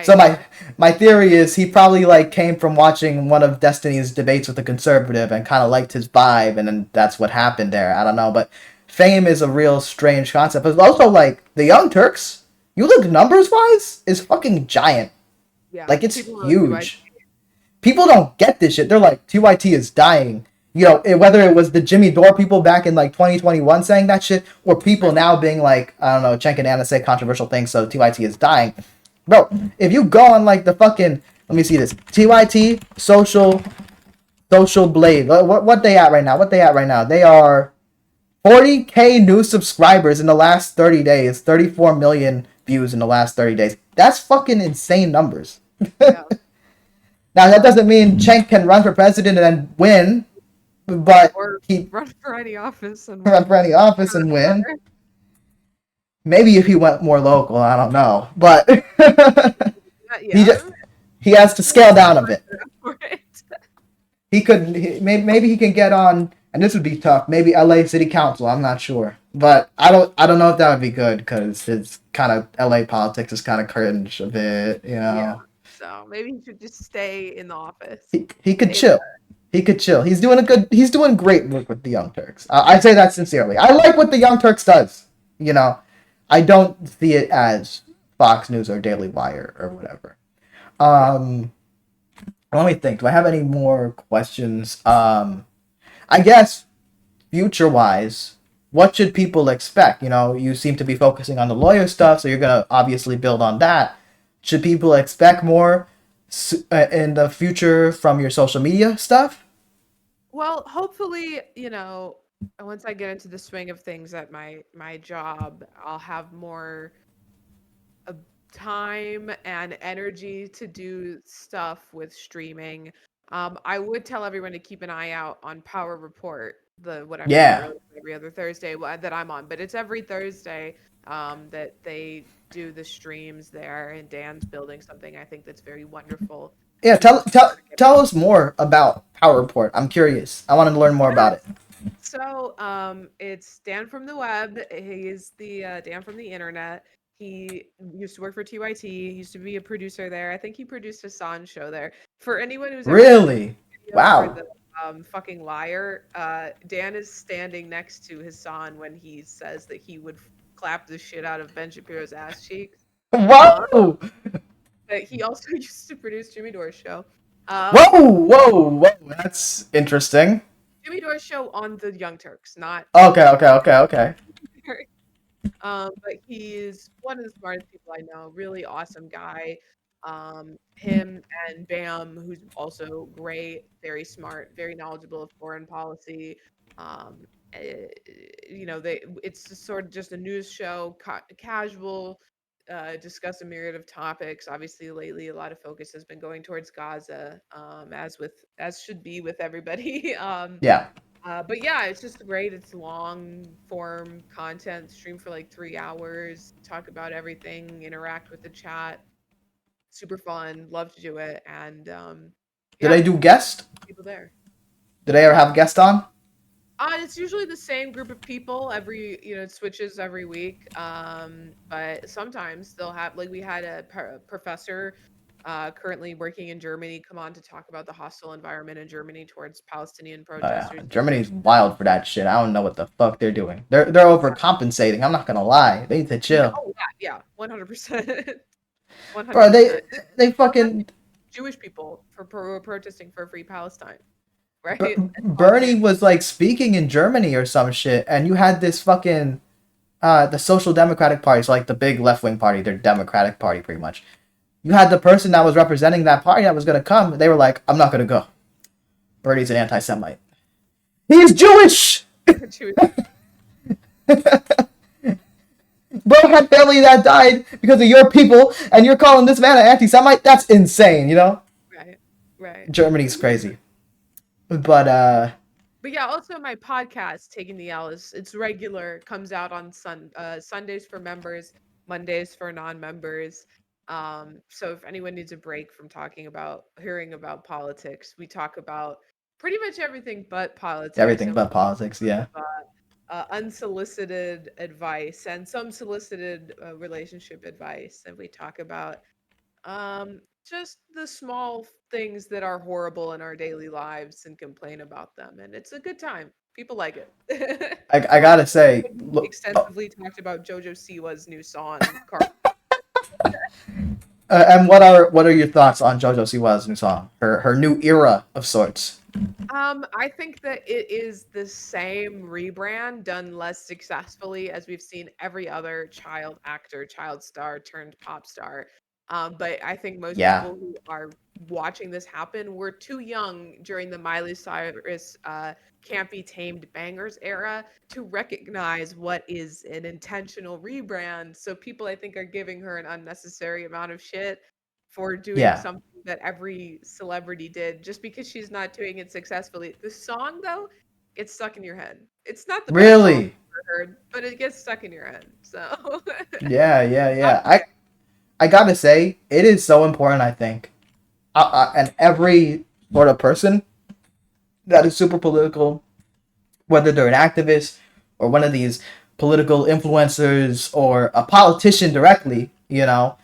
so Right. my theory is he probably like came from watching one of Destiny's debates with a conservative and kind of liked his vibe, and then that's what happened there. I don't know, but fame is a real strange concept. But also like the Young Turks, you look numbers wise, is fucking giant. Yeah. Like it's People know huge. People don't get this shit. They're like TYT is dying. You know, whether it was the Jimmy Dore people back in like 2021 saying that shit, or people Right. now being like, I don't know, Cenk and Anna say controversial things, so TYT is dying. Bro, if you go on like the fucking, let me see this, TYT social blade. What they at right now? What they at right now? They are 40K new subscribers in the last 30 days, 34 million views in the last 30 days. That's fucking insane numbers. Yeah. Now that doesn't mean Cenk can run for president and win, but Or he run for any office and run win. for any office For and that win. matter. Maybe if he went more local, I don't know, but he Yeah. just he has to scale down a bit. For it. Maybe he can get on, and this would be tough. Maybe LA City Council. I'm not sure, but I don't know if that would be good because it's kind of LA politics is kind of cringe a bit. You Yeah. know, So maybe he should just stay in the office. he could Stay chill. He could chill. He's doing great work with the Young Turks. I say that sincerely. I like what the Young Turks does. You know, I don't see it as Fox News or Daily Wire or whatever. Yeah. Um, Let me think. Do I have any more questions? I guess future wise, what should people expect? You know, you seem to be focusing on the lawyer stuff, so you're gonna obviously build on that. Should people expect more in the future from your social media stuff? Well, hopefully, once I get into the swing of things at my job, I'll have more uh, time and energy to do stuff with streaming. I would tell everyone to keep an eye out on Power Report, the what I'm doing Yeah, early every other Thursday that I'm on, but it's every Thursday that they do the streams there, and Dan's building something I think that's very wonderful, yeah. and people should get Tell us more about Power Report. I'm curious. I want to learn more about it. So, it's Dan from the web. He's the Dan from the internet. He used to work for TYT. He used to be a producer there. I think he produced Hassan's show there. For anyone who's ever seen Really? the video for Wow. fucking liar. Dan is standing next to Hassan when he says that he would clap the shit out of Ben Shapiro's ass cheeks. Um, Whoa! but he also used to produce Jimmy Dore's show. Whoa! But Whoa! Whoa! That's interesting. Jimmy Dore's show on the Young Turks, not Okay, okay, okay, okay. But he's one of the smartest people I know, really awesome guy. Him and Bam, who's also great, very smart, very knowledgeable of foreign policy. Um, eh, it's just sort of just a news show, casual, discuss a myriad of topics. Obviously, lately a lot of focus has been going towards Gaza, as should be with everybody. Yeah. But yeah, it's just great. It's long form content, stream for like 3 hours, talk about everything, interact with the chat. Super fun. Love to do it. And Did yeah, they do guest? people there. Did they ever have guest on? It's usually the same group of people it switches every week. But sometimes they'll have, like, we had a professor currently working in Germany come on to talk about the hostile environment in Germany towards Palestinian Yeah. protesters. Germany's wild for that shit. I don't know what the fuck they're doing. They're overcompensating. I'm not gonna lie. They need to Yeah, chill. oh yeah, 100%. Bro, 100%. they Well, that's fucking Jewish people for protesting for free Palestine, right? It's Bernie propaganda. was like speaking in Germany or some shit, and you had this fucking the Social Democratic Party, so like the big left wing party, their Democratic Party, pretty much. You had the person that was representing that party that was gonna come. They were like, "I'm not gonna go. Bernie's an anti-Semite. He's Jewish." Jewish, Bro had family that died because of your people, and you're calling this man an anti-Semite? That's insane, you know? right, right. Germany's crazy. But But yeah, also my podcast, Taking the L, is it's regular, comes out on Sundays for members, Mondays for non-members. So if anyone needs a break from hearing about politics, we talk about pretty much everything but politics, everything and we but politics, sort yeah. of unsolicited advice and some solicited relationship advice, and we talk about just the small things that are horrible in our daily lives and complain about them. And it's a good time. People like it. I Also, gotta say, look, extensively talked about Jojo Siwa's new song, and what are your thoughts on JoJo Siwa's new song, her new era of sorts? I think that it is the same rebrand done less successfully as we've seen every other child actor, child star turned pop star. But I think most Yeah, people who are watching this happen were too young during the Miley Cyrus Can't Be Tamed Bangers era to recognize what is an intentional rebrand. So people, I think, are giving her an unnecessary amount of shit for doing yeah, something that every celebrity did just because she's not doing it successfully. The song, though, gets stuck in your head. It's not the best song really, I've ever heard, but it gets stuck in your head. So, yeah, yeah, not yeah. for me. I gotta say, it is so important. I think, and every sort of person that is super political, whether they're an activist or one of these political influencers or a politician directly, you know,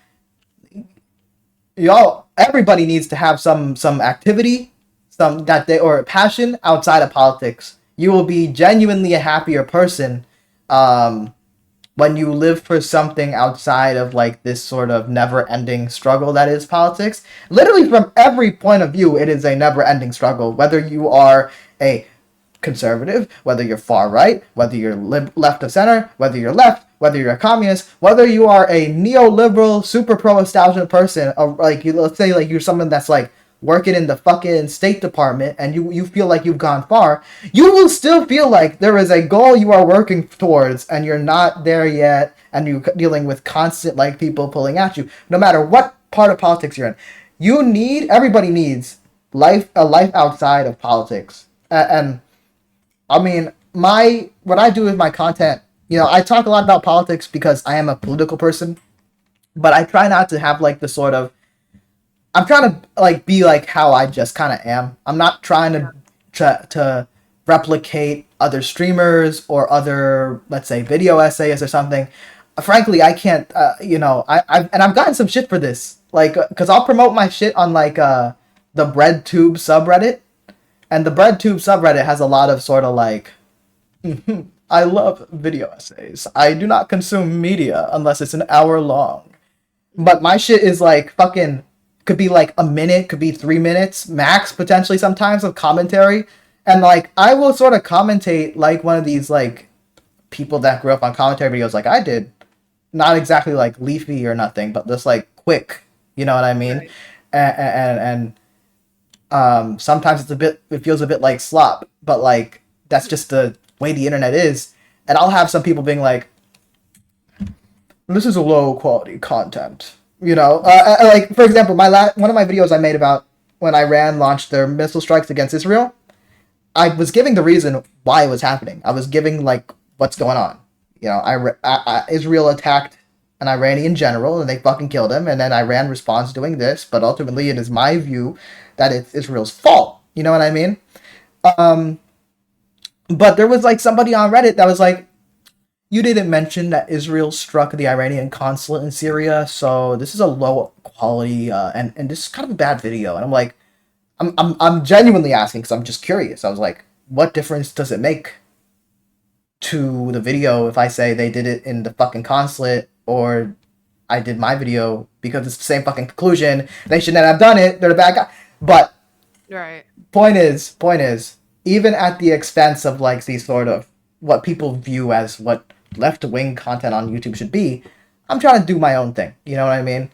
y'all everybody needs to have some activity, some that they or passion outside of politics. You will be genuinely a happier person um when you live for something outside of like this sort of never-ending struggle that is politics. Literally from every point of view, it is a never-ending struggle, whether you are a conservative, whether you're far right, whether you're left of center, whether you're left, whether you're a communist, whether you are a neoliberal, super pro-establishment person, or like let's say like you're someone that's like working in the fucking State Department and you feel like you've gone far, you will still feel like there is a goal you are working towards and you're not there yet, and you're dealing with constant like people pulling at you, no matter what part of politics you're in. Everybody needs a life outside of politics. And I mean, my what I do with my content, I talk a lot about politics because I am a political person, but I try not to have like the sort of I'm trying to like be like how I just kind of am. I'm not trying Yeah. to replicate other streamers or other, let's say, video essayists or something. Frankly, I can't. I've gotten some shit for this, like, because I'll promote my shit on like the BreadTube subreddit, And the BreadTube subreddit has a lot of sort of like, I love video essays. I do not consume media unless it's an hour long. But my shit is like fucking, could be like a minute, could be 3 minutes max potentially sometimes of commentary. And like I will sort of commentate like one of these like people that grew up on commentary videos like I did. Not exactly like leafy or nothing, but just like quick. You know what I mean? Right. And sometimes it feels a bit like slop, but like that's just the way the internet is. And I'll have some people being like, "This is a low quality content." You know, like for example, one of my videos I made about when Iran launched their missile strikes against Israel. I was giving the reason why it was happening. I was giving like what's going on. You know, Israel attacked an Iranian general and they fucking killed him, and then Iran responds doing this. But ultimately, it is my view that it's Israel's fault. You know what I mean? Um, but there was like somebody on Reddit that was like, "You didn't mention that Israel struck the Iranian consulate in Syria, so this is a low quality and this is kind of a bad video." And I'm like, I'm genuinely asking because I'm just curious. I was like, what difference does it make to the video if I say they did it in the fucking consulate or I did my video because it's the same fucking conclusion. They shouldn't have done it. They're the bad guy. But Right. point is, even at the expense of like these sort of what people view as what left wing content on YouTube should be, I'm trying to do my own thing. You know what I mean?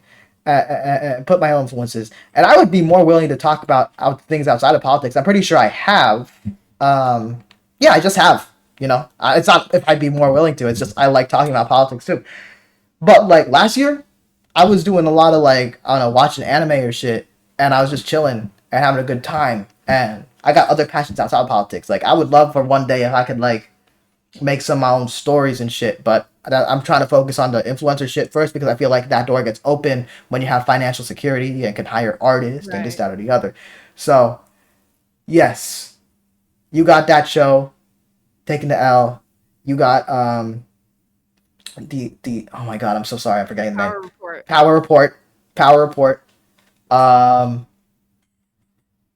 Put my own influences, and I would be more willing to talk about things outside of politics. I'm pretty sure I have. Yeah, I just have. You know, it's not if I'd be more willing to. It's just I like talking about politics too. But like last year, I was doing a lot of like I don't know, watching anime or shit, and I was just chilling and having a good time. And I got other passions outside of politics. Like I would love for one day if I could like make some of my own stories and shit. But I'm trying to focus on the influencer shit first because I feel like that door gets open when you have financial security and can hire artists and this, Right. that, or the other. So yes, you got that show taking the L. You got the oh my god, I'm so sorry, I'm forgetting the name. Power report. Power Report. Power Report. Um,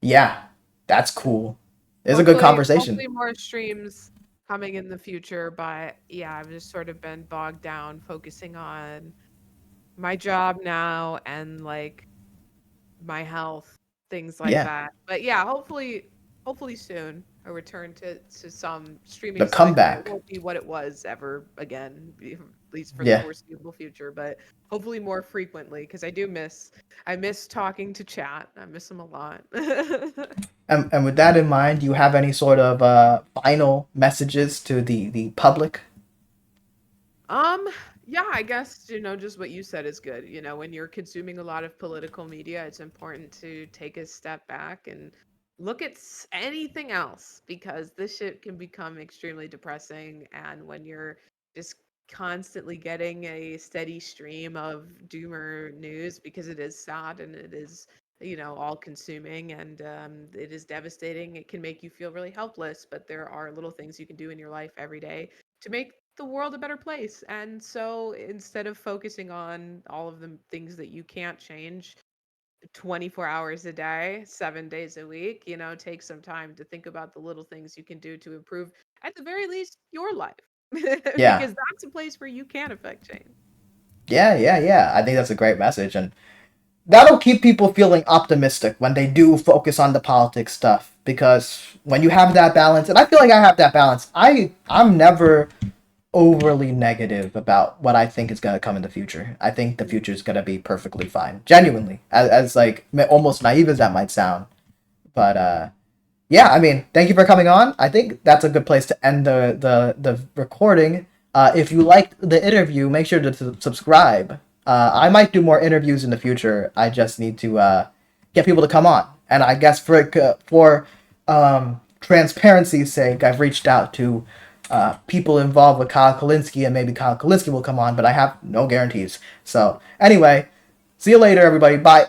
yeah, that's cool. It's a good conversation. Hopefully more streams coming in the future, but yeah, I've just sort of been bogged down focusing on my job now and like my health, things like Yeah, that. But yeah, hopefully soon a return to some the streaming schedule. It comeback. won't be what it was ever again, at least for the Yeah. foreseeable future, but hopefully more frequently because I miss talking to chat. I miss them a lot. And with that in mind, do you have any sort of final messages to the public? Um, yeah, I guess, just what you said is good. When you're consuming a lot of political media, it's important to take a step back and look at anything else because this shit can become extremely depressing. And when you're just constantly getting a steady stream of doomer news because it is sad and it is, all consuming and it is devastating, it can make you feel really helpless. But there are little things you can do in your life every day to make the world a better place. And so instead of focusing on all of the things that you can't change 24 hours a day, 7 days a week, take some time to think about the little things you can do to improve, at the very least, your life. Yeah. Because that's a place where you can affect change. Yeah. I think that's a great message, and that'll keep people feeling optimistic when they do focus on the politics stuff. Because when you have that balance, and I feel like I have that balance, I'm never overly negative about what I think is gonna come in the future. I think the future is gonna be perfectly fine, genuinely, as like almost naive as that might sound. But yeah, I mean, thank you for coming on. I think that's a good place to end the recording. If you liked the interview, make sure to subscribe. I might do more interviews in the future. I just need to get people to come on. And I guess for transparency's sake, I've reached out to people involved with Kyle Kalinske, and maybe Kyle Kalinske will come on, but I have no guarantees. So anyway, see you later, everybody. Bye.